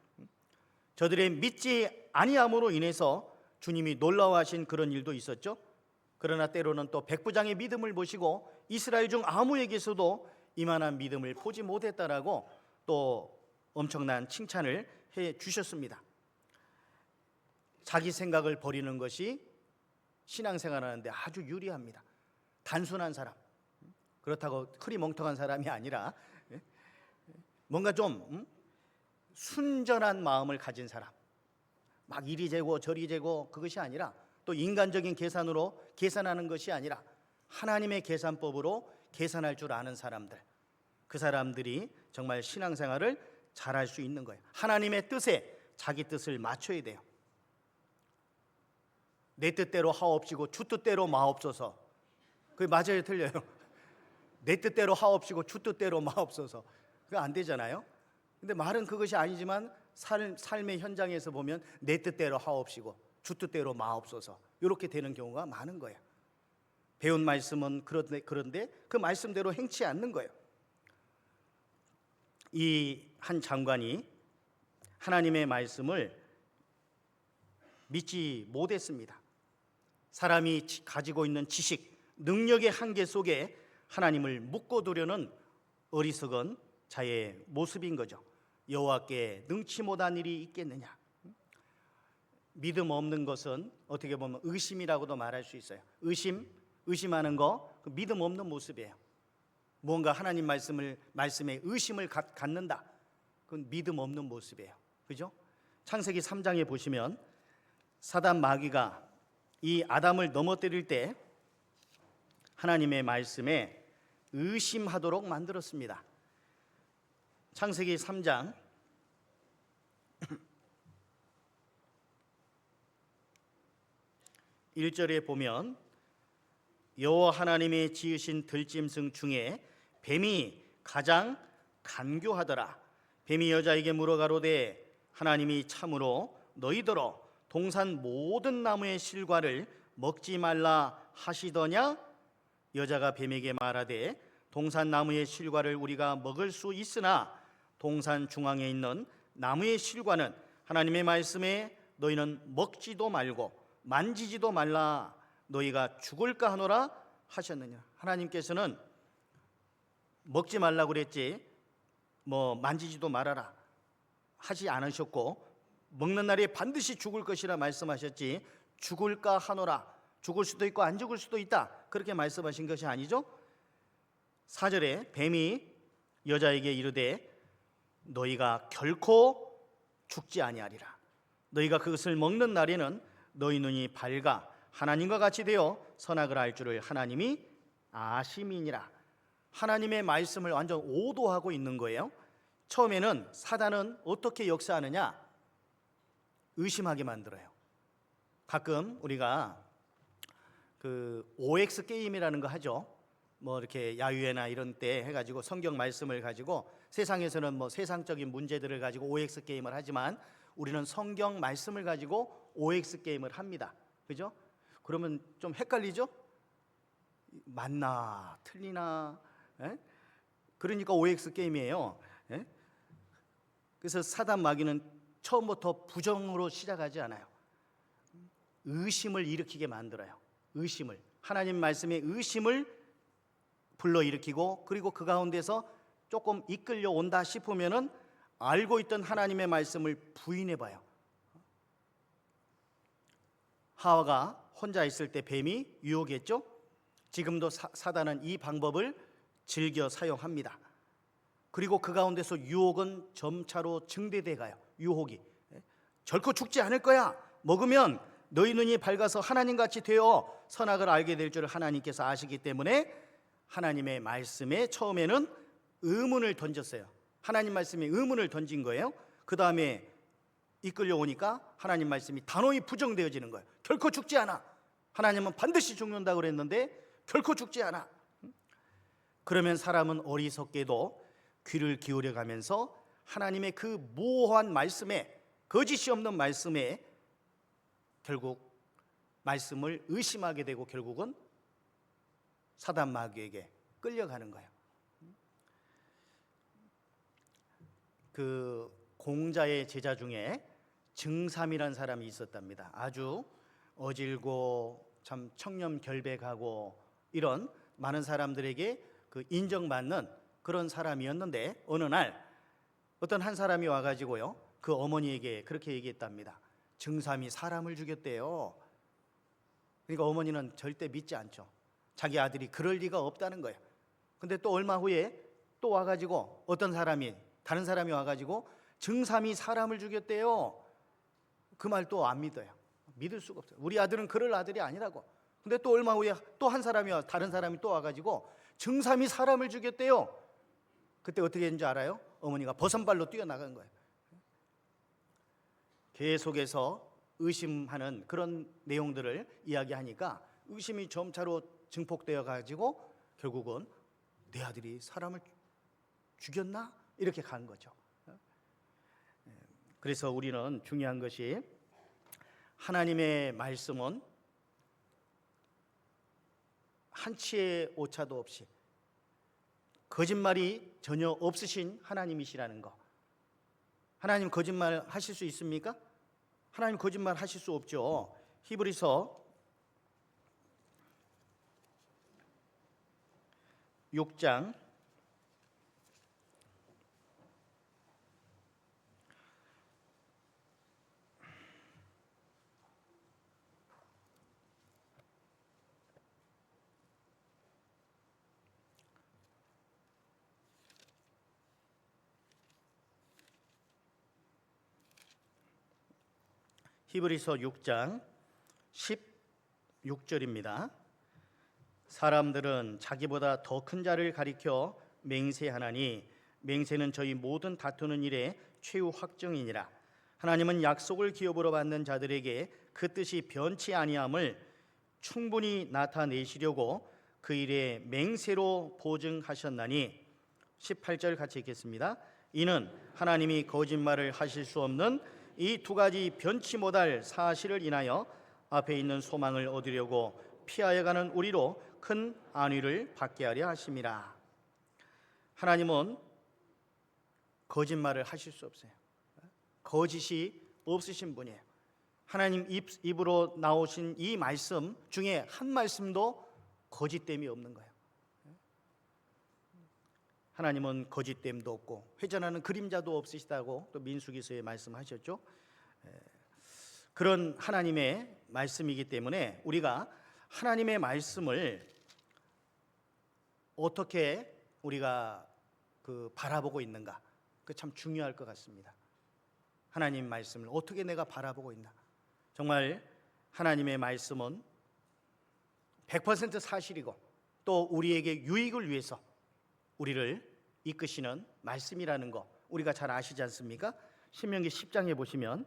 저들의 믿지 아니함으로 인해서 주님이 놀라워하신 그런 일도 있었죠. 그러나 때로는 또 백부장의 믿음을 보시고 이스라엘 중 아무에게서도 이만한 믿음을 보지 못했다라고 또 엄청난 칭찬을 해 주셨습니다. 자기 생각을 버리는 것이 신앙생활하는데 아주 유리합니다. 단순한 사람, 그렇다고 흐리멍텅한 사람이 아니라 뭔가 좀 순전한 마음을 가진 사람, 막 이리 재고 저리 재고 그것이 아니라, 또 인간적인 계산으로 계산하는 것이 아니라 하나님의 계산법으로 계산할 줄 아는 사람들, 그 사람들이 정말 신앙생활을 잘할 수 있는 거예요. 하나님의 뜻에 자기 뜻을 맞춰야 돼요. 내 뜻대로 하옵시고 주 뜻대로 마옵소서. 그게 맞아요, 틀려요? 내 뜻대로 하옵시고 주 뜻대로 마옵소서. 그거 안 되잖아요. 근데 말은 그것이 아니지만 삶의 현장에서 보면 내 뜻대로 하옵시고 주 뜻대로 마옵소서, 이렇게 되는 경우가 많은 거예요. 배운 말씀은 그런데 그 말씀대로 행치 않는 거예요. 이 한 장관이 하나님의 말씀을 믿지 못했습니다. 사람이 가지고 있는 지식, 능력의 한계 속에 하나님을 묶어두려는 어리석은 자의 모습인 거죠. 여호와께 능치 못한 일이 있겠느냐. 믿음 없는 것은 어떻게 보면 의심이라고도 말할 수 있어요. 의심하는 거, 그 믿음 없는 모습이에요. 뭔가 하나님 말씀에 의심을 갖는다, 그건 믿음 없는 모습이에요. 그죠? 창세기 3장에 보시면 사단 마귀가 이 아담을 넘어뜨릴 때 하나님의 말씀에 의심하도록 만들었습니다. 창세기 3장 1절에 보면, 여호와 하나님이 지으신 들짐승 중에 뱀이 가장 간교하더라. 뱀이 여자에게 물어가로되 하나님이 참으로 너희더러 동산 모든 나무의 실과를 먹지 말라 하시더냐? 여자가 뱀에게 말하되 동산 나무의 실과를 우리가 먹을 수 있으나 동산 중앙에 있는 나무의 실과는 하나님의 말씀에 너희는 먹지도 말고 만지지도 말라 너희가 죽을까 하노라 하셨느냐. 하나님께서는 먹지 말라고 그랬지 만지지도 말아라 하지 않으셨고, 먹는 날에 반드시 죽을 것이라 말씀하셨지 죽을까 하노라, 죽을 수도 있고 안 죽을 수도 있다 그렇게 말씀하신 것이 아니죠. 4절에 뱀이 여자에게 이르되 너희가 결코 죽지 아니하리라. 너희가 그것을 먹는 날에는 너희 눈이 밝아 하나님과 같이 되어 선악을 알 줄을 하나님이 아심이니라. 하나님의 말씀을 완전 오도하고 있는 거예요. 처음에는 사단은 어떻게 역사하느냐? 의심하게 만들어요. 가끔 우리가 그 OX 게임이라는 거 하죠. 이렇게 야유회나 이런 때 해가지고 성경 말씀을 가지고 세상에서는 세상적인 문제들을 가지고 OX 게임을 하지만 우리는 성경 말씀을 가지고 OX 게임을 합니다. 그죠? 그러면 좀 헷갈리죠? 맞나 틀리나? 에? 그러니까 OX 게임이에요. 에? 그래서 사단 마귀는 처음부터 부정으로 시작하지 않아요. 의심을 일으키게 만들어요. 의심을, 하나님 말씀의 의심을 불러일으키고, 그리고 그 가운데서 조금 이끌려 온다 싶으면은 알고 있던 하나님의 말씀을 부인해봐요. 하와가 혼자 있을 때 뱀이 유혹했죠. 지금도 사단은 이 방법을 즐겨 사용합니다. 그리고 그 가운데서 유혹은 점차로 증대돼 가요. 유혹이 결코 죽지 않을 거야, 먹으면 너희 눈이 밝아서 하나님같이 되어 선악을 알게 될 줄 하나님께서 아시기 때문에 하나님의 말씀에 처음에는 의문을 던졌어요. 하나님 말씀에 의문을 던진 거예요. 그 다음에 이끌려 오니까 하나님 말씀이 단호히 부정되어지는 거예요. 결코 죽지 않아. 하나님은 반드시 죽는다고 그랬는데 결코 죽지 않아. 그러면 사람은 어리석게도 귀를 기울여 가면서 하나님의 그 모호한 말씀에, 거짓이 없는 말씀에 결국 말씀을 의심하게 되고 결국은 사단 마귀에게 끌려가는 거예요. 그 공자의 제자 중에 증삼이라는 사람이 있었답니다. 아주 어질고 참 청렴결백하고 이런 많은 사람들에게 그 인정받는 그런 사람이었는데, 어느 날 어떤 한 사람이 와가지고요 그 어머니에게 그렇게 얘기했답니다. 증삼이 사람을 죽였대요. 그러니까 어머니는 절대 믿지 않죠. 자기 아들이 그럴 리가 없다는 거예요. 근데 또 얼마 후에 또 와가지고 다른 사람이 와가지고 증삼이 사람을 죽였대요. 그 말 또 안 믿어요. 믿을 수가 없어요. 우리 아들은 그럴 아들이 아니라고. 근데 또 얼마 후에 또 다른 사람이 또 와가지고 증삼이 사람을 죽였대요. 그때 어떻게 했는지 알아요? 어머니가 버선발로 뛰어나간 거예요. 계속해서 의심하는 그런 내용들을 이야기하니까 의심이 점차로 증폭되어 가지고 결국은 내 아들이 사람을 죽였나? 이렇게 간 거죠. 그래서 우리는 중요한 것이 하나님의 말씀은 한치의 오차도 없이 거짓말이 전혀 없으신 하나님이시라는 거. 하나님 거짓말 하실 수 있습니까? 하나님 거짓말 하실 수 없죠. 히브리서 6장 16절입니다. 사람들은 자기보다 더 큰 자를 가리켜 맹세하나니 맹세는 저희 모든 다투는 일에 최후 확정이니라. 하나님은 약속을 기업으로 받는 자들에게 그 뜻이 변치 아니함을 충분히 나타내시려고 그 일에 맹세로 보증하셨나니. 18절 같이 읽겠습니다. 이는 하나님이 거짓말을 하실 수 없는 이 두 가지 변치 못할 사실을 인하여 앞에 있는 소망을 얻으려고 피하여 가는 우리로 큰 안위를 받게 하려 하심이라. 하나님은 거짓말을 하실 수 없어요. 거짓이 없으신 분이에요. 하나님 입으로 나오신 이 말씀 중에 한 말씀도 거짓됨이 없는 거예요. 하나님은 거짓됨도 없고 회전하는 그림자도 없으시다고 또 민수기서에 말씀하셨죠. 그런 하나님의 말씀이기 때문에 우리가 하나님의 말씀을 어떻게 우리가 바라보고 있는가, 그 참 중요할 것 같습니다. 하나님 말씀을 어떻게 내가 바라보고 있나. 정말 하나님의 말씀은 100% 사실이고 또 우리에게 유익을 위해서 우리를 이끄시는 말씀이라는 거 우리가 잘 아시지 않습니까? 신명기 10장에 보시면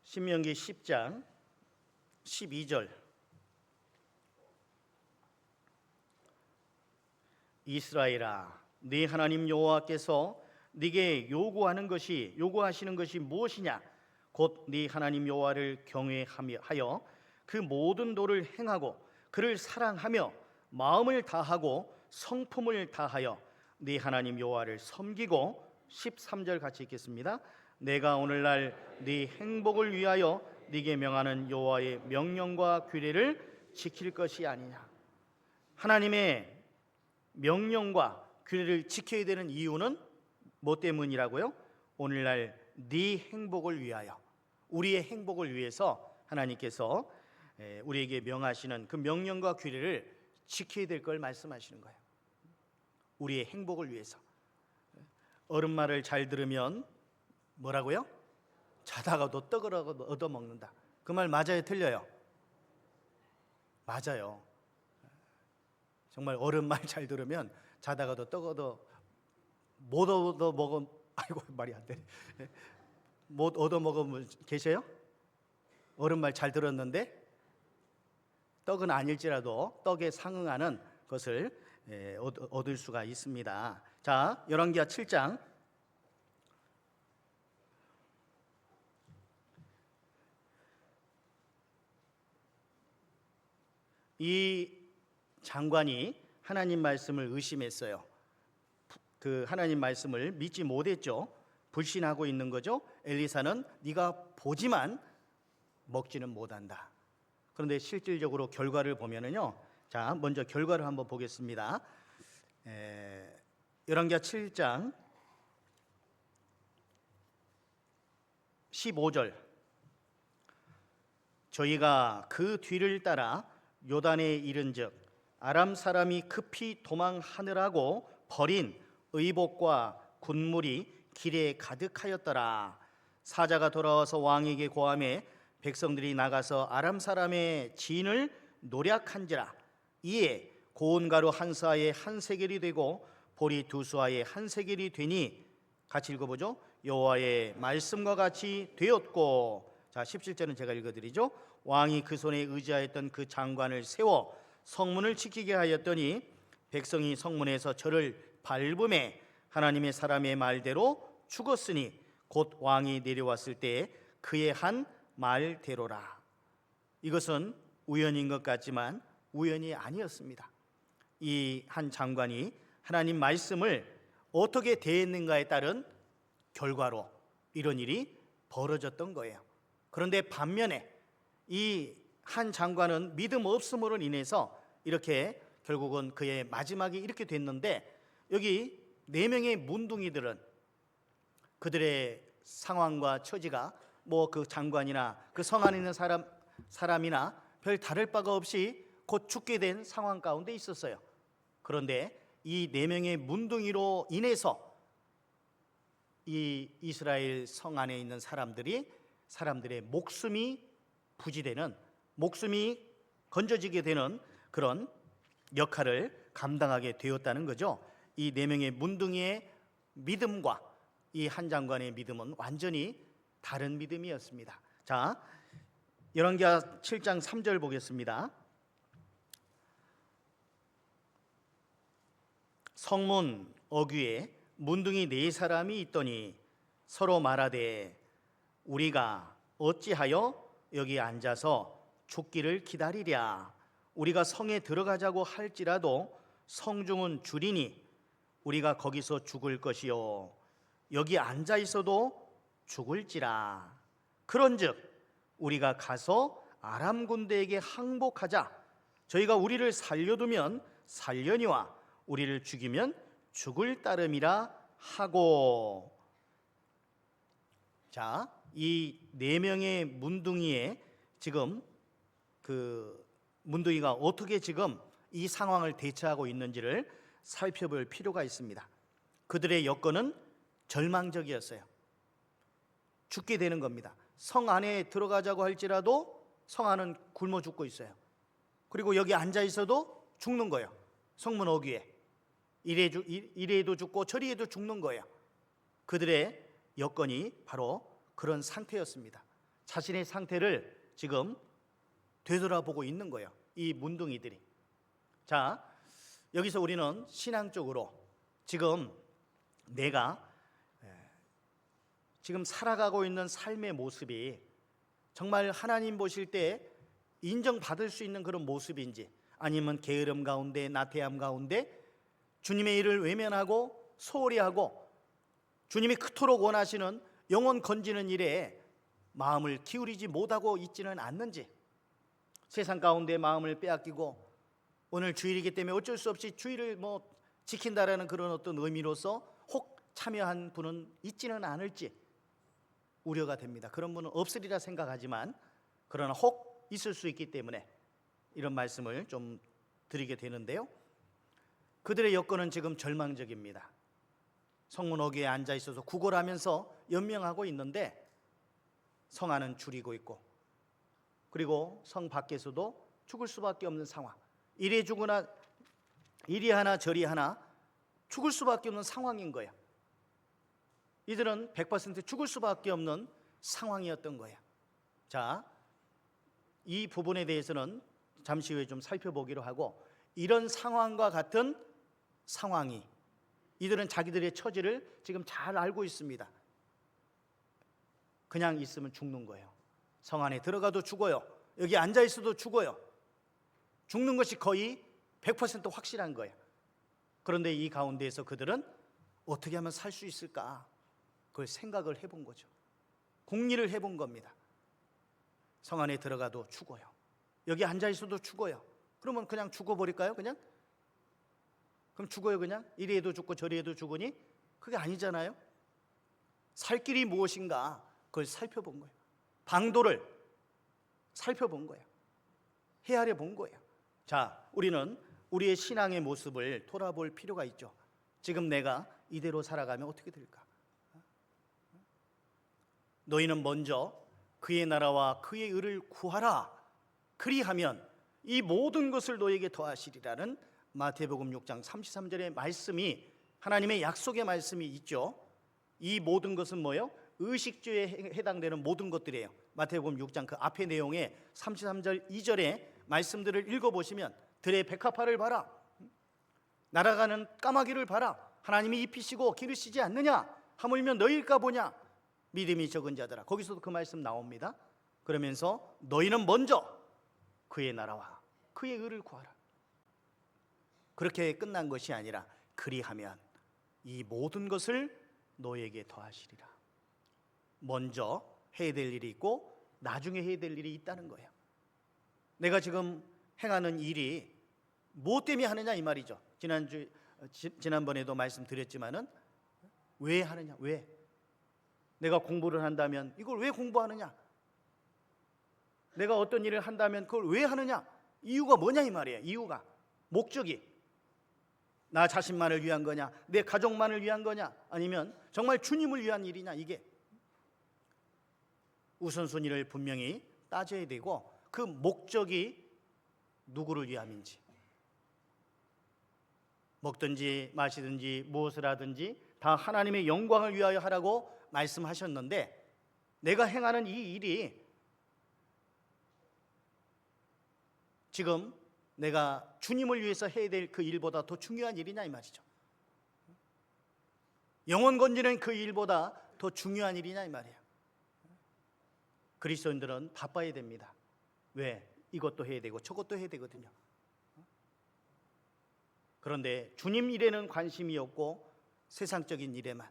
신명기 10장 12절 이스라엘아 네 하나님 여호와께서 네게 요구하시는 것이 무엇이냐 곧 네 하나님 여호와를 경외하여 그 모든 도를 행하고 그를 사랑하며 마음을 다하고 성품을 다하여 네 하나님 여호와를 섬기고 13절 같이 읽겠습니다. 내가 오늘날 네 행복을 위하여 네게 명하는 여호와의 명령과 규례를 지킬 것이 아니냐. 하나님의 명령과 규례를 지켜야 되는 이유는 뭐 때문이라고요? 오늘날 네 행복을 위하여, 우리의 행복을 위해서 하나님께서 우리에게 명하시는 그 명령과 규례를 지켜야 될 걸 말씀하시는 거예요. 우리의 행복을 위해서. 어른 말을 잘 들으면 뭐라고요? 자다가도 떡을 얻어먹는다. 그 말 맞아요, 틀려요? 맞아요. 정말 어른 말 잘 들으면 자다가도 못 얻어 먹은, 아이고 말이 안 돼. 못 얻어 먹은 분 계세요? 어른 말 잘 들었는데 떡은 아닐지라도 떡에 상응하는 것을 얻을 수가 있습니다. 자, 열왕기하 7장 이 장관이 하나님 말씀을 의심했어요. 그 하나님 말씀을 믿지 못했죠. 불신하고 있는 거죠. 엘리사는 네가 보지만 먹지는 못한다. 그런데 실질적으로 결과를 보면은요. 자, 먼저 결과를 한번 보겠습니다. 열왕기하 7장 15절 저희가 그 뒤를 따라 요단에 이른즉 아람 사람이 급히 도망하느라고 버린 의복과 군물이 길에 가득하였더라. 사자가 돌아와서 왕에게 고하매 백성들이 나가서 아람 사람의 진을 노략한지라. 이에 고운 가루 한 사에 한 세겔이 되고 보리 두 수아에 한 세겔이 되니 같이 읽어보죠. 여호와의 말씀과 같이 되었고. 자, 17절은 제가 읽어드리죠. 왕이 그 손에 의지하였던 그 장관을 세워 성문을 지키게 하였더니 백성이 성문에서 저를 밟음에 하나님의 사람의 말대로 죽었으니 곧 왕이 내려왔을 때 그의 한 말대로라. 이것은 우연인 것 같지만 우연이 아니었습니다. 이 한 장관이 하나님 말씀을 어떻게 대했는가에 따른 결과로 이런 일이 벌어졌던 거예요. 그런데 반면에 이 한 장관은 믿음 없음으로 인해서 이렇게 결국은 그의 마지막이 이렇게 됐는데 여기 4명의 문둥이들은 그들의 상황과 처지가 뭐 그 장관이나 그 성 안에 있는 사람이나 별 다를 바가 없이 곧 죽게 된 상황 가운데 있었어요. 그런데 이 4명의 문둥이로 인해서 이 이스라엘 성 안에 있는 사람들의 목숨이 부지되는, 목숨이 건져지게 되는 그런 역할을 감당하게 되었다는 거죠. 이 4명의 문둥이의 믿음과 이 한 장관의 믿음은 완전히 다른 믿음이었습니다. 자, 열왕기하 7장 3절 보겠습니다. 성문 어귀에 문둥이 4사람이 있더니 서로 말하되 우리가 어찌하여 여기 앉아서 죽기를 기다리랴. 우리가 성에 들어가자고 할지라도 성중은 주리니 우리가 거기서 죽을 것이요 여기 앉아 있어도 죽을지라. 그런즉 우리가 가서 아람 군대에게 항복하자. 저희가 우리를 살려두면 살려니와 우리를 죽이면 죽을 따름이라 하고. 자, 이 네 명의 문둥이에 지금 그 문둥이가 어떻게 지금 이 상황을 대처하고 있는지를 살펴볼 필요가 있습니다. 그들의 여건은 절망적이었어요. 죽게 되는 겁니다. 성 안에 들어가자고 할지라도 성 안은 굶어 죽고 있어요. 그리고 여기 앉아 있어도 죽는 거예요. 성문 어귀에 이래도 죽고 저리에도 죽는 거예요. 그들의 여건이 바로 그런 상태였습니다. 자신의 상태를 지금 되돌아보고 있는 거예요, 이 문둥이들이. 자, 여기서 우리는 신앙적으로 지금 내가 지금 살아가고 있는 삶의 모습이 정말 하나님 보실 때 인정받을 수 있는 그런 모습인지, 아니면 게으름 가운데 나태함 가운데 주님의 일을 외면하고 소홀히 하고 주님이 그토록 원하시는 영혼 건지는 일에 마음을 기울이지 못하고 있지는 않는지, 세상 가운데 마음을 빼앗기고 오늘 주일이기 때문에 어쩔 수 없이 주일을 지킨다라는 그런 어떤 의미로서 혹 참여한 분은 있지는 않을지 우려가 됩니다. 그런 분은 없으리라 생각하지만 그러나 혹 있을 수 있기 때문에 이런 말씀을 좀 드리게 되는데요. 그들의 여건은 지금 절망적입니다. 성문 어귀에 앉아 있어서 구걸하면서 연명하고 있는데 성 안은 줄이고 있고, 그리고 성 밖에서도 죽을 수밖에 없는 상황. 이리 하나 저리 하나 죽을 수밖에 없는 상황인 거예요. 이들은 100% 죽을 수밖에 없는 상황이었던 거예요. 자, 이 부분에 대해서는 잠시 후에 좀 살펴보기로 하고, 이런 상황과 같은 상황이, 이들은 자기들의 처지를 지금 잘 알고 있습니다. 그냥 있으면 죽는 거예요. 성 안에 들어가도 죽어요. 여기 앉아 있어도 죽어요. 죽는 것이 거의 100% 확실한 거예요. 그런데 이 가운데에서 그들은 어떻게 하면 살 수 있을까? 그걸 생각을 해본 거죠. 공리를 해본 겁니다. 성 안에 들어가도 죽어요. 여기 앉아 있어도 죽어요. 그러면 그냥 죽어버릴까요? 그럼 죽어요. 그냥 이리에도 죽고 저리에도 죽으니? 그게 아니잖아요. 살 길이 무엇인가 그걸 살펴본 거예요. 방도를 살펴본 거예요. 헤아려 본 거예요. 자, 우리는 우리의 신앙의 모습을 돌아볼 필요가 있죠. 지금 내가 이대로 살아가면 어떻게 될까? 너희는 먼저 그의 나라와 그의 의를 구하라. 그리하면 이 모든 것을 너에게 더하시리라는 마태복음 6장 33절의 말씀이, 하나님의 약속의 말씀이 있죠. 이 모든 것은 뭐예요? 의식주에 해당되는 모든 것들이에요. 마태복음 6장 그 앞의 내용에 33절 2절의 말씀들을 읽어보시면 들의 백합화를 봐라, 날아가는 까마귀를 봐라, 하나님이 입히시고 기르시지 않느냐, 하물며 너희일까 보냐, 믿음이 적은 자들아. 거기서도 그 말씀 나옵니다. 그러면서 너희는 먼저 그의 나라와 그의 의를 구하라. 그렇게 끝난 것이 아니라 그리하면 이 모든 것을 너에게 더하시리라. 먼저 해야 될 일이 있고 나중에 해야 될 일이 있다는 거예요. 내가 지금 행하는 일이 무엇 때문에 하느냐 이 말이죠. 지난번에도 말씀드렸지만은 왜 하느냐, 왜? 내가 공부를 한다면 이걸 왜 공부하느냐? 내가 어떤 일을 한다면 그걸 왜 하느냐? 이유가 뭐냐 이 말이에요. 이유가, 목적이 나 자신만을 위한 거냐, 내 가족만을 위한 거냐, 아니면 정말 주님을 위한 일이냐. 이게 우선순위를 분명히 따져야 되고, 그 목적이 누구를 위함인지, 먹든지 마시든지 무엇을 하든지 다 하나님의 영광을 위하여 하라고 말씀하셨는데, 내가 행하는 이 일이 지금 내가 주님을 위해서 해야 될 그 일보다 더 중요한 일이냐 이 말이죠. 영혼 건지는 그 일보다 더 중요한 일이냐 이 말이에요. 그리스도인들은 바빠야 됩니다. 왜? 이것도 해야 되고 저것도 해야 되거든요. 그런데 주님 일에는 관심이 없고 세상적인 일에만,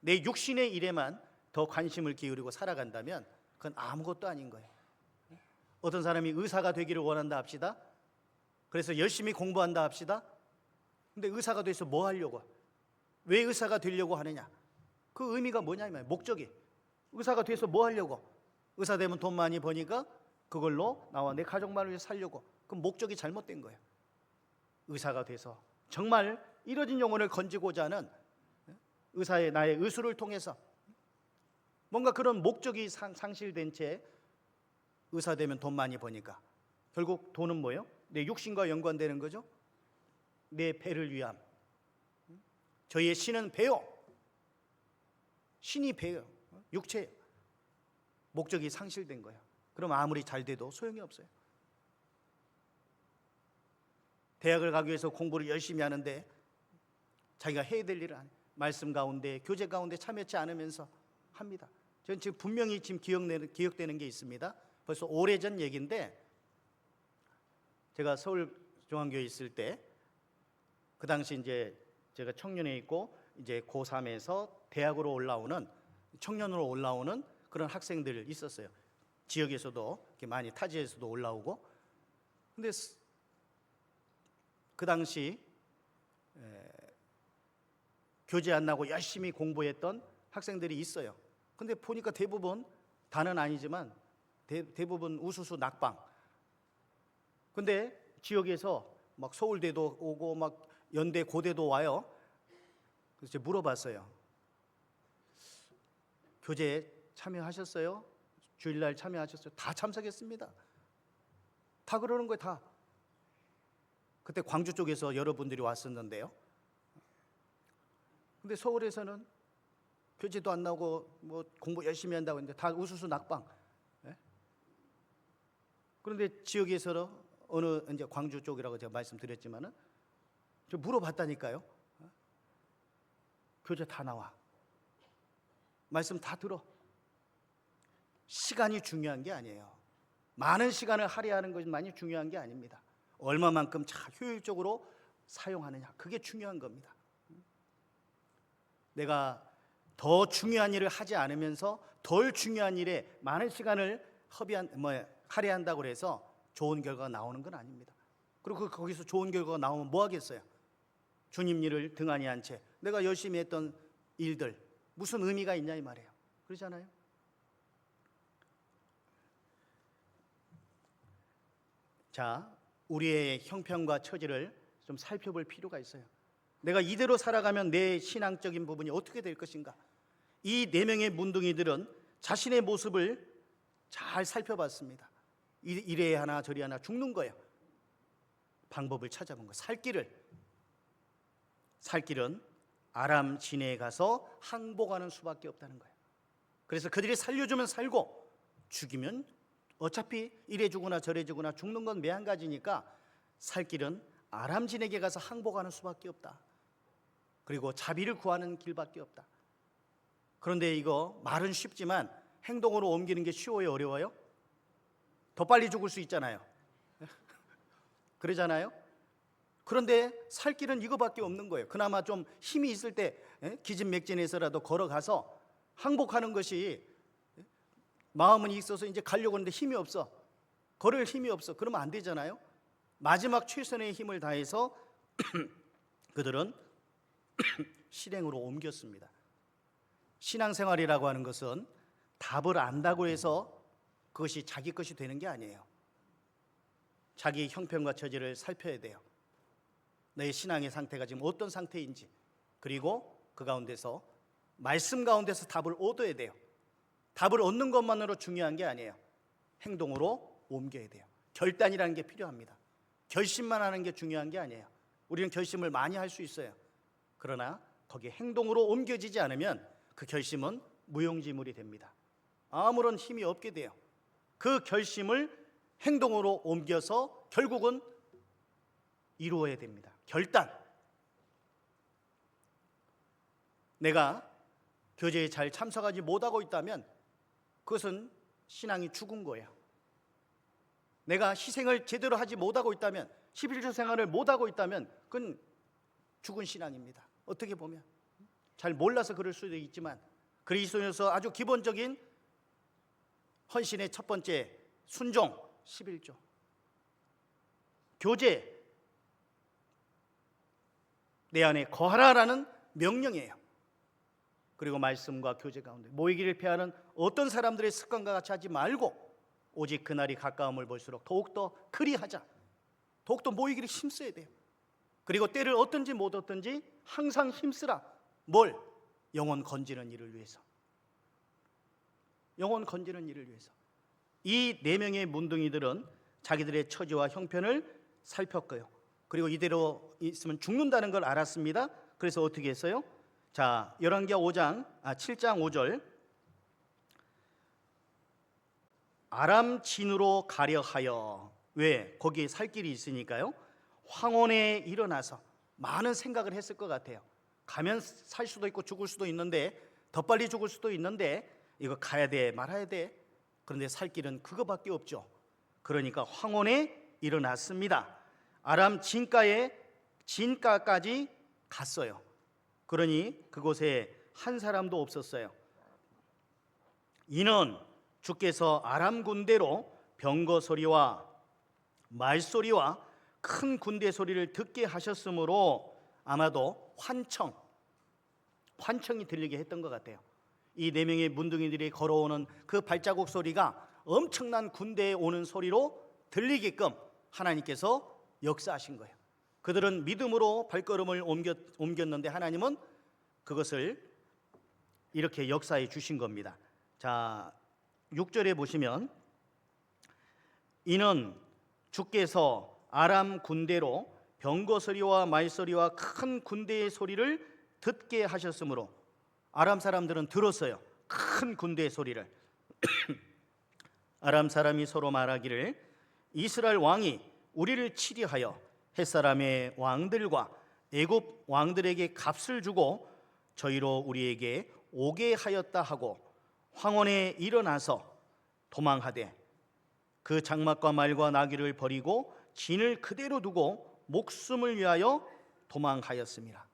내 육신의 일에만 더 관심을 기울이고 살아간다면 그건 아무것도 아닌 거예요. 어떤 사람이 의사가 되기를 원한다 합시다. 그래서 열심히 공부한다 합시다. 근데 의사가 돼서 뭐 하려고? 왜 의사가 되려고 하느냐? 그 의미가 뭐냐 이 말이에요. 목적이. 의사가 돼서 뭐 하려고? 의사 되면 돈 많이 버니까 그걸로 나와 내 가족만을 위해 살려고. 그럼 목적이 잘못된 거예요. 의사가 돼서 정말 이뤄진 영혼을 건지고자 하는 의사의 나의 의술을 통해서 뭔가 그런 목적이 상실된 채 의사 되면 돈 많이 버니까 결국 돈은 뭐예요? 내 육신과 연관되는 거죠. 내 배를 위함. 저희의 신은 배요. 신이 배요. 육체예요. 목적이 상실된 거예요. 그럼 아무리 잘 돼도 소용이 없어요. 대학을 가기 위해서 공부를 열심히 하는데 자기가 해야 될 일을 안 해요. 말씀 가운데, 교제 가운데 참여치 않으면서 합니다. 저는 지금 분명히 지금 기억되는 게 있습니다. 벌써 오래전 얘기인데, 제가 서울중앙교회에 있을 때 그 당시 이제 제가 청년에 있고 이제 고3에서 대학으로 올라오는, 청년으로 올라오는 그런 학생들 있었어요. 지역에서도 이렇게 많이 타지에서도 올라오고. 근데 그 당시 교제 안 나고 열심히 공부했던 학생들이 있어요. 근데 보니까 대부분, 다는 아니지만 대부분 우수수 낙방. 근데 지역에서 막 서울대도 오고 막 연대 고대도 와요. 그래서 제가 물어봤어요. 교제에 참여하셨어요? 주일날 참여하셨어요? 다 참석했습니다. 다 그러는 거예요. 다. 그때 광주 쪽에서 여러분들이 왔었는데요. 근데 서울에서는 교재도 안 나오고 뭐 공부 열심히 한다고 했는데 다 우수수 낙방. 예? 그런데 지역에서는 어느 이제 광주 쪽이라고 제가 말씀드렸지만은 저 물어봤다니까요. 교재 다 나와. 말씀 다 들어. 시간이 중요한 게 아니에요. 많은 시간을 할애하는 것이 많이 중요한 게 아닙니다. 얼마만큼 효율적으로 사용하느냐, 그게 중요한 겁니다. 내가 더 중요한 일을 하지 않으면서 덜 중요한 일에 많은 시간을 할애한다고 해서 좋은 결과가 나오는 건 아닙니다. 그리고 거기서 좋은 결과가 나오면 뭐 하겠어요? 주님 일을 등한히 한 채 내가 열심히 했던 일들 무슨 의미가 있냐 이 말이에요. 그러잖아요. 자, 우리의 형편과 처지를 좀 살펴볼 필요가 있어요. 내가 이대로 살아가면 내 신앙적인 부분이 어떻게 될 것인가? 이 4명의 문둥이들은 자신의 모습을 잘 살펴봤습니다. 이래 하나 저리 하나 죽는 거예요. 방법을 찾아본 거예요. 살 길은 아람 진해에 가서 항복하는 수밖에 없다는 거예요. 그래서 그들이 살려주면 살고 죽이면 어차피 이래 죽으나 저래 죽으나 죽는 건 매한가지니까 살 길은 아람 진에게 가서 항복하는 수밖에 없다. 그리고 자비를 구하는 길밖에 없다. 그런데 이거 말은 쉽지만 행동으로 옮기는 게 쉬워요, 어려워요? 더 빨리 죽을 수 있잖아요. 그러잖아요. 그런데 살 길은 이거밖에 없는 거예요. 그나마 좀 힘이 있을 때 기진맥진해서라도 걸어가서 항복하는 것이, 마음은 있어서 이제 가려고 하는데 힘이 없어, 걸을 힘이 없어, 그러면 안 되잖아요. 마지막 최선의 힘을 다해서 그들은 실행으로 옮겼습니다. 신앙생활이라고 하는 것은 답을 안다고 해서 그것이 자기 것이 되는 게 아니에요. 자기 형편과 처지를 살펴야 돼요. 내 신앙의 상태가 지금 어떤 상태인지, 그리고 그 가운데서 말씀 가운데서 답을 얻어야 돼요. 답을 얻는 것만으로 중요한 게 아니에요. 행동으로 옮겨야 돼요. 결단이라는 게 필요합니다. 결심만 하는 게 중요한 게 아니에요. 우리는 결심을 많이 할 수 있어요. 그러나 거기에 행동으로 옮겨지지 않으면 그 결심은 무용지물이 됩니다. 아무런 힘이 없게 돼요. 그 결심을 행동으로 옮겨서 결국은 이루어야 됩니다. 결단. 내가 교제에 잘 참석하지 못하고 있다면 그것은 신앙이 죽은 거예요. 내가 희생을 제대로 하지 못하고 있다면, 11조 생활을 못하고 있다면 그건 죽은 신앙입니다. 어떻게 보면 잘 몰라서 그럴 수도 있지만, 그리스도인으로서 아주 기본적인 헌신의 첫 번째 순종, 11조 교제, 내 안에 거하라라는 명령이에요. 그리고 말씀과 교제 가운데 모이기를 피하는 어떤 사람들의 습관과 같이 하지 말고 오직 그날이 가까움을 볼수록 더욱더 그리하자. 더욱더 모이기를 힘써야 돼요. 그리고 때를 얻든지 못 얻든지 항상 힘쓰라. 뭘? 영혼 건지는 일을 위해서. 영혼 건지는 일을 위해서. 이 네 명의 문둥이들은 자기들의 처지와 형편을 살폈고요. 그리고 이대로 있으면 죽는다는 걸 알았습니다. 그래서 어떻게 했어요? 자, 열왕기하 7장 5절. 아람 진으로 가려 하여. 왜? 거기에 살 길이 있으니까요. 황혼에 일어나서 많은 생각을 했을 것 같아요. 가면 살 수도 있고 죽을 수도 있는데, 더 빨리 죽을 수도 있는데, 이거 가야 돼 말아야 돼. 그런데 살 길은 그거밖에 없죠. 그러니까 황혼에 일어났습니다. 아람 진가까지 갔어요. 그러니 그곳에 한 사람도 없었어요. 이는 주께서 아람 군대로 병거 소리와 말소리와 큰 군대 소리를 듣게 하셨으므로 아마도 환청이 들리게 했던 것 같아요. 이 네 명의 문둥이들이 걸어오는 그 발자국 소리가 엄청난 군대에 오는 소리로 들리게끔 하나님께서 역사하신 거예요. 그들은 믿음으로 발걸음을 옮겼는데 하나님은 그것을 이렇게 역사해 주신 겁니다. 자, 6절에 보시면 이는 주께서 아람 군대로 병거 소리와 말 소리와 큰 군대의 소리를 듣게 하셨으므로, 아람 사람들은 들었어요. 큰 군대의 소리를. 아람 사람이 서로 말하기를 이스라엘 왕이 우리를 치리하여 햇사람의 왕들과 애굽 왕들에게 값을 주고 저희로 우리에게 오게 하였다 하고 황혼에 일어나서 도망하되 그 장막과 말과 나귀를 버리고 진을 그대로 두고 목숨을 위하여 도망하였습니다.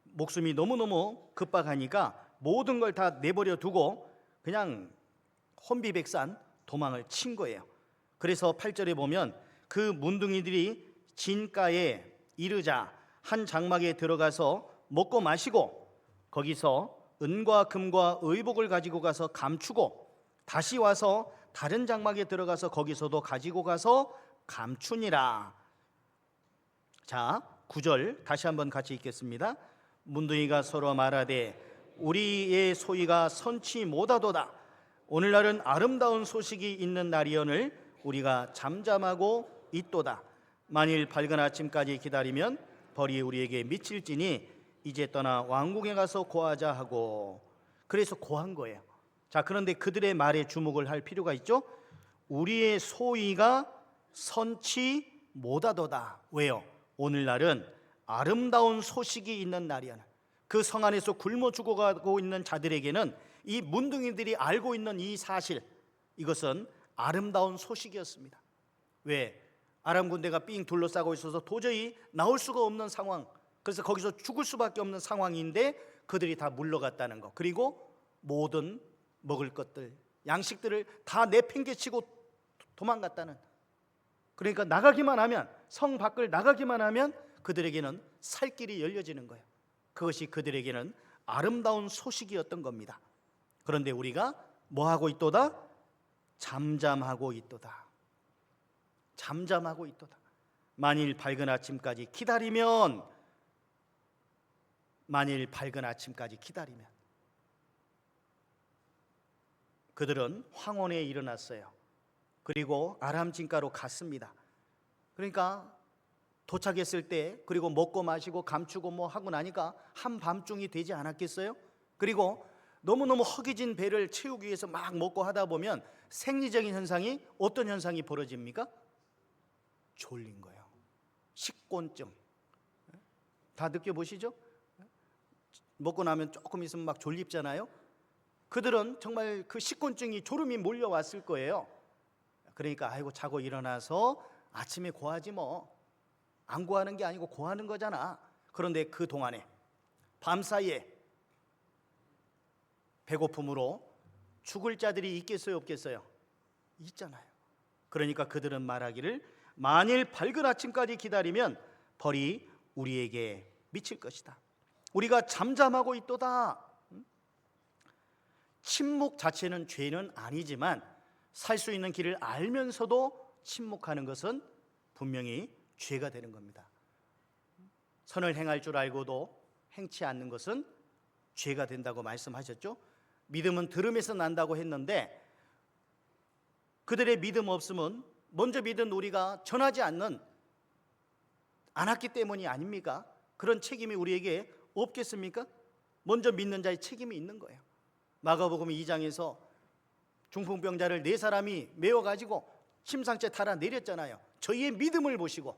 목숨이 너무너무 급박하니까 모든 걸 다 내버려 두고 그냥 혼비백산 도망을 친 거예요. 그래서 8절에 보면 그 문둥이들이 진가에 이르자 한 장막에 들어가서 먹고 마시고 거기서 은과 금과 의복을 가지고 가서 감추고 다시 와서 다른 장막에 들어가서 거기서도 가지고 가서 감추니라. 자, 9절 다시 한번 같이 읽겠습니다. 문둥이가 서로 말하되 우리의 소위가 선치 못하도다. 오늘날은 아름다운 소식이 있는 날이오늘 우리가 잠잠하고 있도다. 만일 밝은 아침까지 기다리면 벌이 우리에게 미칠지니 이제 떠나 왕궁에 가서 고하자 하고. 그래서 고한 거예요. 자, 그런데 그들의 말에 주목을 할 필요가 있죠. 우리의 소위가 선치 못하도다. 왜요? 오늘날은 아름다운 소식이 있는 날이야. 그 성 안에서 굶어 죽어가고 있는 자들에게는 이 문둥이들이 알고 있는 이 사실, 이것은 아름다운 소식이었습니다. 왜? 아람 군대가 삥 둘러싸고 있어서 도저히 나올 수가 없는 상황, 그래서 거기서 죽을 수밖에 없는 상황인데 그들이 다 물러갔다는 거, 그리고 모든 먹을 것들, 양식들을 다 내팽개치고 도망갔다는. 그러니까 나가기만 하면, 성 밖을 나가기만 하면 그들에게는 살 길이 열려지는 거예요. 그것이 그들에게는 아름다운 소식이었던 겁니다. 그런데 우리가 뭐 하고 있도다? 잠잠하고 있도다. 잠잠하고 있도다. 만일 밝은 아침까지 기다리면, 그들은 황혼에 일어났어요. 그리고 아람 진가로 갔습니다. 그러니까 도착했을 때, 그리고 먹고 마시고 감추고 뭐 하고 나니까 한밤중이 되지 않았겠어요? 그리고 너무너무 허기진 배를 채우기 위해서 막 먹고 하다 보면 생리적인 현상이, 어떤 현상이 벌어집니까? 졸린 거예요. 식곤증. 다 느껴보시죠? 먹고 나면 조금 있으면 막 졸립잖아요. 그들은 정말 그 식곤증이 졸음이 몰려왔을 거예요. 그러니까 아이고 자고 일어나서 아침에 고하지 뭐. 안 고하는 게 아니고 고하는 거잖아. 그런데 그 동안에 밤사이에 배고픔으로 죽을 자들이 있겠어요 없겠어요? 있잖아요. 그러니까 그들은 말하기를 만일 밝은 아침까지 기다리면 벌이 우리에게 미칠 것이다. 우리가 잠잠하고 있도다. 침묵 자체는 죄는 아니지만 살 수 있는 길을 알면서도 침묵하는 것은 분명히 죄가 되는 겁니다. 선을 행할 줄 알고도 행치 않는 것은 죄가 된다고 말씀하셨죠. 믿음은 들음에서 난다고 했는데 그들의 믿음 없음은 먼저 믿은 우리가 전하지 않았기 때문이 아닙니까? 그런 책임이 우리에게 없겠습니까? 먼저 믿는 자의 책임이 있는 거예요. 마가복음 2장에서 중풍병자를 4사람이 메워가지고 침상째 달아 내렸잖아요. 저희의 믿음을 보시고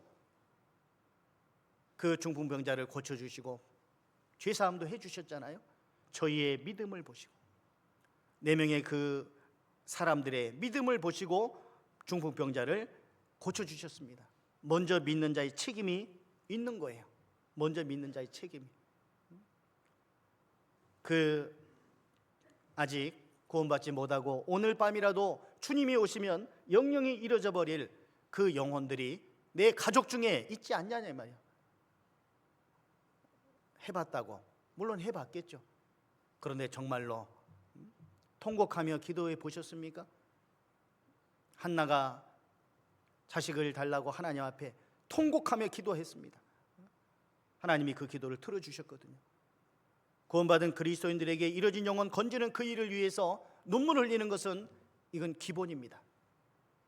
그 중풍병자를 고쳐주시고 죄사함도 해주셨잖아요. 저희의 믿음을 보시고 4명의 그 사람들의 믿음을 보시고 중풍병자를 고쳐주셨습니다. 먼저 믿는 자의 책임이 있는 거예요. 먼저 믿는 자의 책임이. 아직 구원받지 못하고 오늘 밤이라도 주님이 오시면 영영이 이뤄져 버릴 그 영혼들이 내 가족 중에 있지 않냐냐 말이에요. 해봤다고. 물론 해봤겠죠. 그런데 정말로 통곡하며 기도해 보셨습니까? 한나가 자식을 달라고 하나님 앞에 통곡하며 기도했습니다. 하나님이 그 기도를 들어주셨거든요. 구원받은 그리스도인들에게 이뤄진 영혼 건지는 그 일을 위해서 눈물을 흘리는 것은 이건 기본입니다.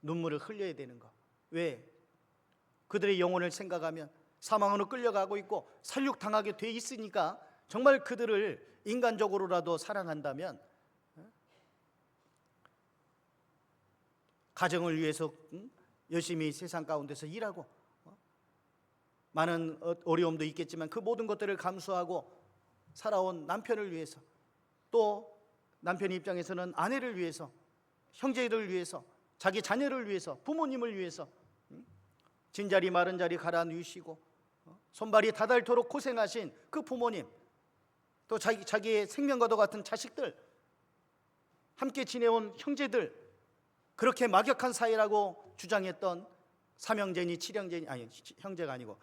눈물을 흘려야 되는 거. 왜? 그들의 영혼을 생각하면 사망으로 끌려가고 있고 살육당하게 돼 있으니까 정말 그들을 인간적으로라도 사랑한다면 가정을 위해서 열심히 세상 가운데서 일하고 많은 어려움도 있겠지만 그 모든 것들을 감수하고 살아온 남편을 위해서, 또 남편 입장에서는 아내를 위해서, 형제들을 위해서, 자기 자녀를 위해서, 부모님을 위해서 진자리 마른 자리 갈아 누이시고 손발이 다닳도록 고생하신 그 부모님, 또 자기의 생명과도 같은 자식들, 함께 지내온 형제들, 그렇게 막역한 사이라고 주장했던 삼형제니 칠형제니, 아니 형제가 아니고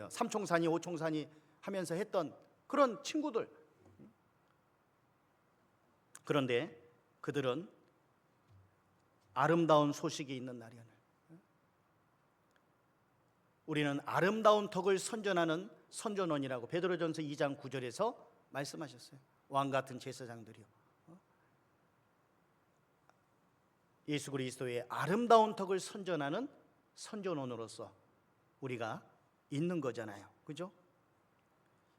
삼총사니 오총사니 하면서 했던 그런 친구들. 그런데 그들은 아름다운 소식이 있는 날이야. 우리는 아름다운 덕을 선전하는 선전원이라고 베드로전서 2장 9절에서 말씀하셨어요. 왕 같은 제사장들이요. 예수 그리스도의 아름다운 덕을 선전하는 선전원으로서 우리가 있는 거잖아요. 그죠?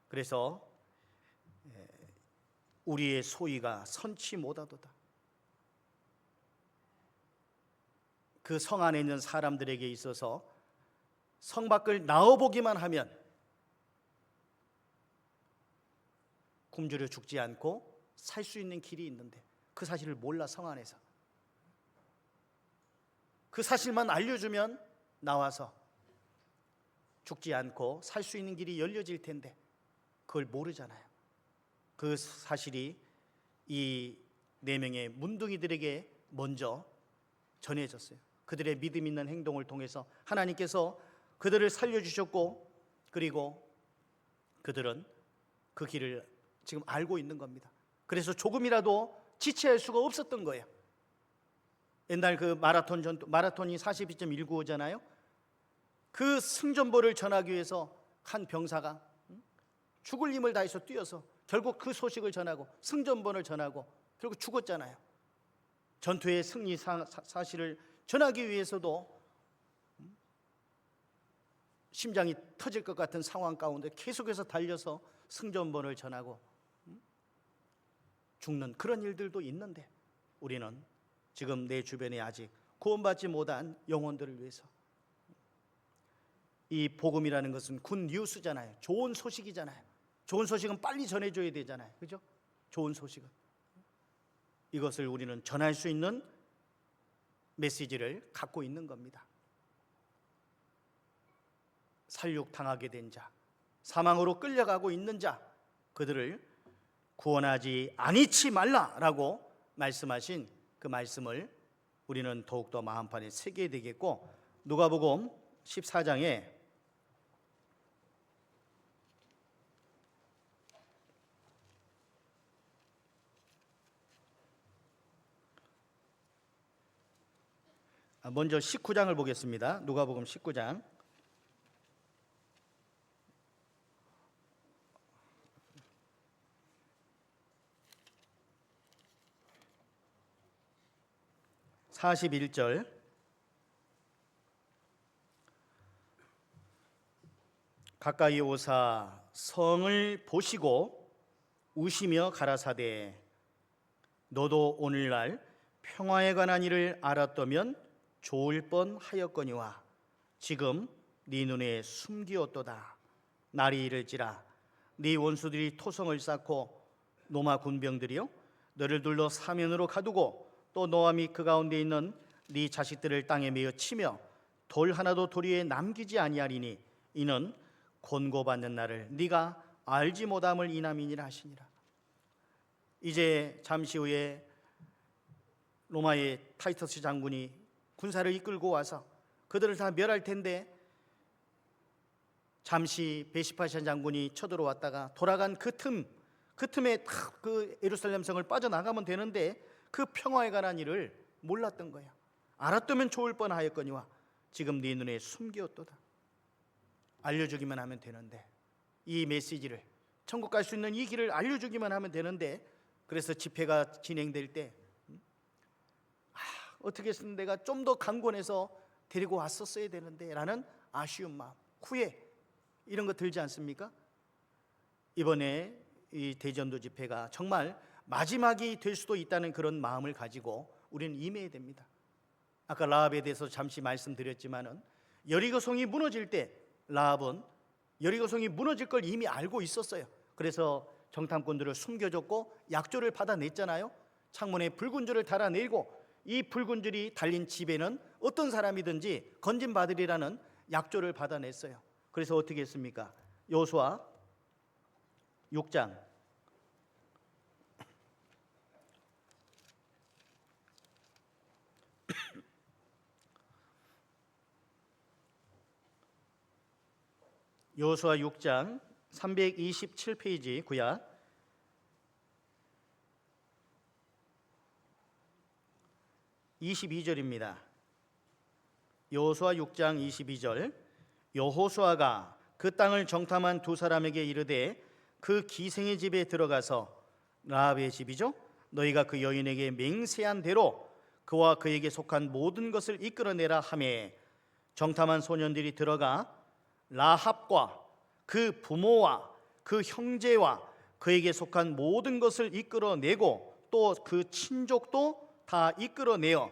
그래서 우리의 소위가 선치 못하도다. 그 성 안에 있는 사람들에게 있어서 성 밖을 나와보기만 하면 굶주려 죽지 않고 살 수 있는 길이 있는데 그 사실을 몰라. 성 안에서 그 사실만 알려주면 나와서 죽지 않고 살 수 있는 길이 열려질 텐데 그걸 모르잖아요. 그 사실이 이 4명의 문둥이들에게 먼저 전해졌어요. 그들의 믿음 있는 행동을 통해서 하나님께서 그들을 살려주셨고, 그리고 그들은 그 길을 지금 알고 있는 겁니다. 그래서 조금이라도 지체할 수가 없었던 거예요. 옛날 그 마라톤이 42.195잖아요. 그 승전보를 전하기 위해서 한 병사가 죽을 힘을 다해서 뛰어서 결국 그 소식을 전하고 승전본을 전하고 결국 죽었잖아요. 전투의 승리 사실을 전하기 위해서도 심장이 터질 것 같은 상황 가운데 계속해서 달려서 승전본을 전하고 죽는 그런 일들도 있는데, 우리는 지금 내 주변에 아직 구원받지 못한 영혼들을 위해서, 이 복음이라는 것은 굿 뉴스잖아요. 좋은 소식이잖아요. 좋은 소식은 빨리 전해줘야 되잖아요. 그죠? 좋은 소식은 이것을 우리는 전할 수 있는 메시지를 갖고 있는 겁니다. 살육당하게 된 자, 사망으로 끌려가고 있는 자, 그들을 구원하지 아니치 말라라고 말씀하신 그 말씀을 우리는 더욱더 마음판에 새겨야 되겠고, 누가복음 14장에 먼저 19장을 보겠습니다. 누가복음 19장 41절, 가까이 오사 성을 보시고 우시며 가라사대 너도 오늘날 평화에 관한 일을 알았다면 좋을 뻔하였거니와 지금 네 눈에 숨기었도다. 날이 이를지라 네 원수들이 토성을 쌓고 노마 군병들이요 너를 둘러 사면으로 가두고 또 너와 및 그 가운데 있는 네 자식들을 땅에 메어 치며 돌 하나도 도리에 남기지 아니하리니 이는 권고받는 날을 네가 알지 못함을 이남이니라 하시니라. 이제 잠시 후에 로마의 타이터스 장군이 군사를 이끌고 와서 그들을 다 멸할 텐데, 잠시 베시파시안 장군이 쳐들어왔다가 돌아간 그 틈에 딱 그 예루살렘 성을 빠져나가면 되는데 그 평화에 관한 일을 몰랐던 거야. 알았다면 좋을 뻔하였거니와 지금 네 눈에 숨기었도다. 알려주기만 하면 되는데, 이 메시지를, 천국 갈 수 있는 이 길을 알려주기만 하면 되는데, 그래서 집회가 진행될 때 어떻게 했으면 내가 좀 더 강권해서 데리고 왔었어야 되는데 라는 아쉬운 마음, 후회, 이런 거 들지 않습니까? 이번에 이 대전도 집회가 정말 마지막이 될 수도 있다는 그런 마음을 가지고 우리는 임해야 됩니다. 아까 라합에 대해서 잠시 말씀드렸지만은 여리고성이 무너질 때 라합은 여리고성이 무너질 걸 이미 알고 있었어요. 그래서 정탐꾼들을 숨겨줬고 약조를 받아냈잖아요. 창문에 붉은 줄을 달아내고 이 붉은 줄이 달린 집에는 어떤 사람이든지 건진받으리라는 약조를 받아냈어요. 그래서 어떻게 했습니까? 여호수아 6장 327페이지 구약 22절입니다. 여호수아 6장 22절, 여호수아가 그 땅을 정탐한 두 사람에게 이르되 그 기생의 집에 들어가서, 라합의 집이죠, 너희가 그 여인에게 맹세한 대로 그와 그에게 속한 모든 것을 이끌어내라 하매 정탐한 소년들이 들어가 라합과 그 부모와 그 형제와 그에게 속한 모든 것을 이끌어내고 또 그 친족도 다 이끌어내어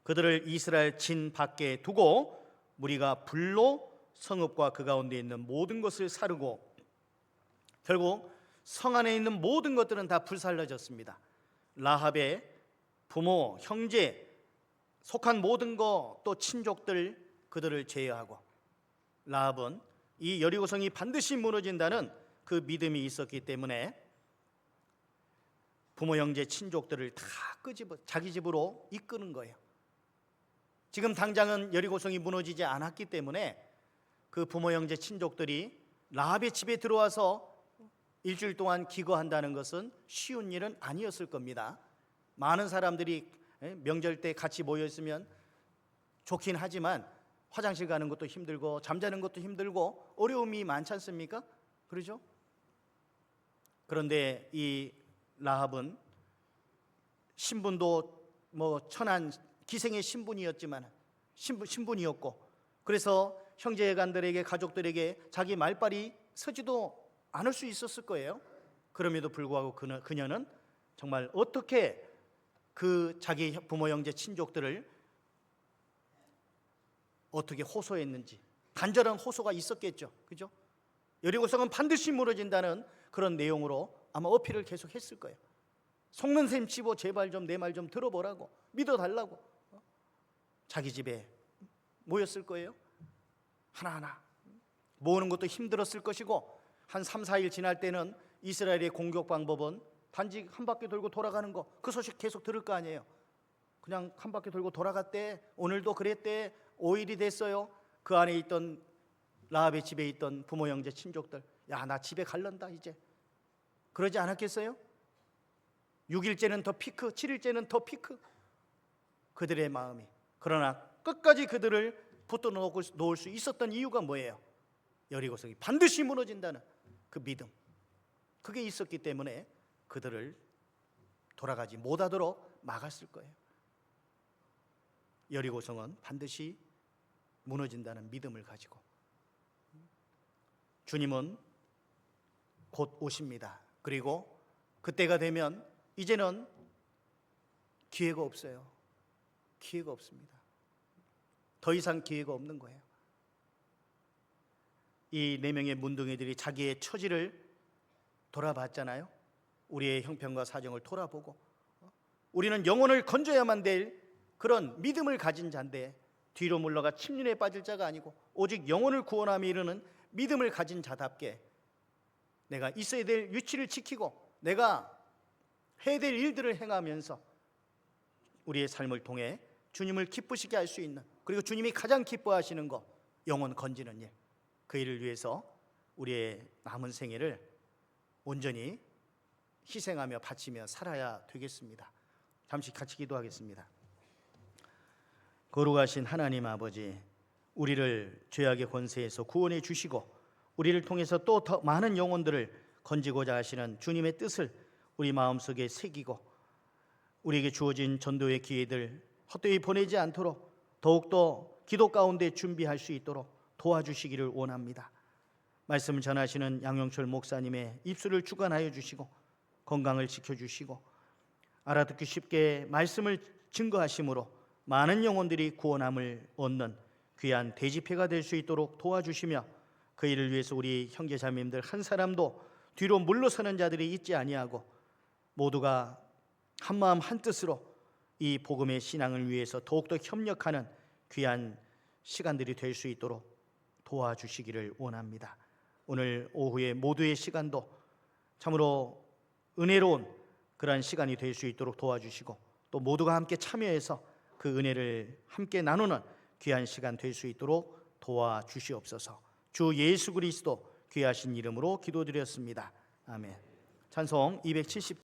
그들을 이스라엘 진 밖에 두고 무리가 불로 성읍과 그 가운데 있는 모든 것을 사르고, 결국 성 안에 있는 모든 것들은 다 불살라졌습니다. 라합의 부모, 형제, 속한 모든 것, 또 친족들, 그들을 제어하고, 라합은 이 여리고성이 반드시 무너진다는 그 믿음이 있었기 때문에 부모, 형제, 친족들을 다 끄집어 자기 집으로 이끄는 거예요. 지금 당장은 여리고성이 무너지지 않았기 때문에 그 부모, 형제, 친족들이 라합의 집에 들어와서 일주일 동안 기거한다는 것은 쉬운 일은 아니었을 겁니다. 많은 사람들이 명절 때 같이 모여 있으면 좋긴 하지만 화장실 가는 것도 힘들고 잠자는 것도 힘들고 어려움이 많지 않습니까? 그러죠? 그런데 이 라합은 신분도 천한 기생의 신분이었고, 그래서 형제간들에게, 가족들에게 자기 말발이 서지도 않을 수 있었을 거예요. 그럼에도 불구하고 그녀는 정말 어떻게 그 자기 부모, 형제, 친족들을 어떻게 호소했는지, 간절한 호소가 있었겠죠. 그죠? 여리고성은 반드시 무너진다는 그런 내용으로 아마 어필을 계속 했을 거예요. 속는 셈 치고 제발 좀 내 말 좀 들어보라고, 믿어달라고 자기 집에 모였을 거예요. 하나하나 모으는 것도 힘들었을 것이고, 한 3, 4일 지날 때는 이스라엘의 공격 방법은 단지 한 바퀴 돌고 돌아가는 거, 그 소식 계속 들을 거 아니에요. 그냥 한 바퀴 돌고 돌아갔대, 오늘도 그랬대, 5일이 됐어요. 그 안에 있던 라합의 집에 있던 부모 형제 친족들, 야, 나 집에 갈란다 이제, 그러지 않았겠어요? 6일째는 더 피크, 7일째는 더 피크, 그들의 마음이. 그러나 끝까지 그들을 붙들어 놓을 수 있었던 이유가 뭐예요? 여리고성이 반드시 무너진다는 그 믿음, 그게 있었기 때문에 그들을 돌아가지 못하도록 막았을 거예요. 여리고성은 반드시 무너진다는 믿음을 가지고. 주님은 곧 오십니다. 그리고 그때가 되면 이제는 기회가 없어요. 기회가 없습니다. 더 이상 기회가 없는 거예요. 이 4명의 문둥이들이 자기의 처지를 돌아봤잖아요. 우리의 형편과 사정을 돌아보고, 우리는 영혼을 건져야만 될 그런 믿음을 가진 자인데, 뒤로 물러가 침륜에 빠질 자가 아니고 오직 영혼을 구원함에 이르는 믿음을 가진 자답게 내가 있어야 될 위치를 지키고 내가 해야 될 일들을 행하면서 우리의 삶을 통해 주님을 기쁘시게 할 수 있는, 그리고 주님이 가장 기뻐하시는 것, 영혼 건지는 일, 그 일을 위해서 우리의 남은 생애를 온전히 희생하며 바치며 살아야 되겠습니다. 잠시 같이 기도하겠습니다. 거룩하신 하나님 아버지, 우리를 죄악의 권세에서 구원해 주시고 우리를 통해서 또 더 많은 영혼들을 건지고자 하시는 주님의 뜻을 우리 마음속에 새기고, 우리에게 주어진 전도의 기회들 헛되이 보내지 않도록 더욱더 기도 가운데 준비할 수 있도록 도와주시기를 원합니다. 말씀을 전하시는 양용철 목사님의 입술을 주관하여 주시고 건강을 지켜주시고, 알아듣기 쉽게 말씀을 증거하심으로 많은 영혼들이 구원함을 얻는 귀한 대집회가 될 수 있도록 도와주시며, 그 일을 위해서 우리 형제자매님들 한 사람도 뒤로 물러서는 자들이 있지 아니하고 모두가 한마음 한뜻으로 이 복음의 신앙을 위해서 더욱더 협력하는 귀한 시간들이 될 수 있도록 도와주시기를 원합니다. 오늘 오후에 모두의 시간도 참으로 은혜로운 그러한 시간이 될 수 있도록 도와주시고, 또 모두가 함께 참여해서 그 은혜를 함께 나누는 귀한 시간 될 수 있도록 도와주시옵소서. 주 예수 그리스도 귀하신 이름으로 기도드렸습니다. 아멘. 찬송 270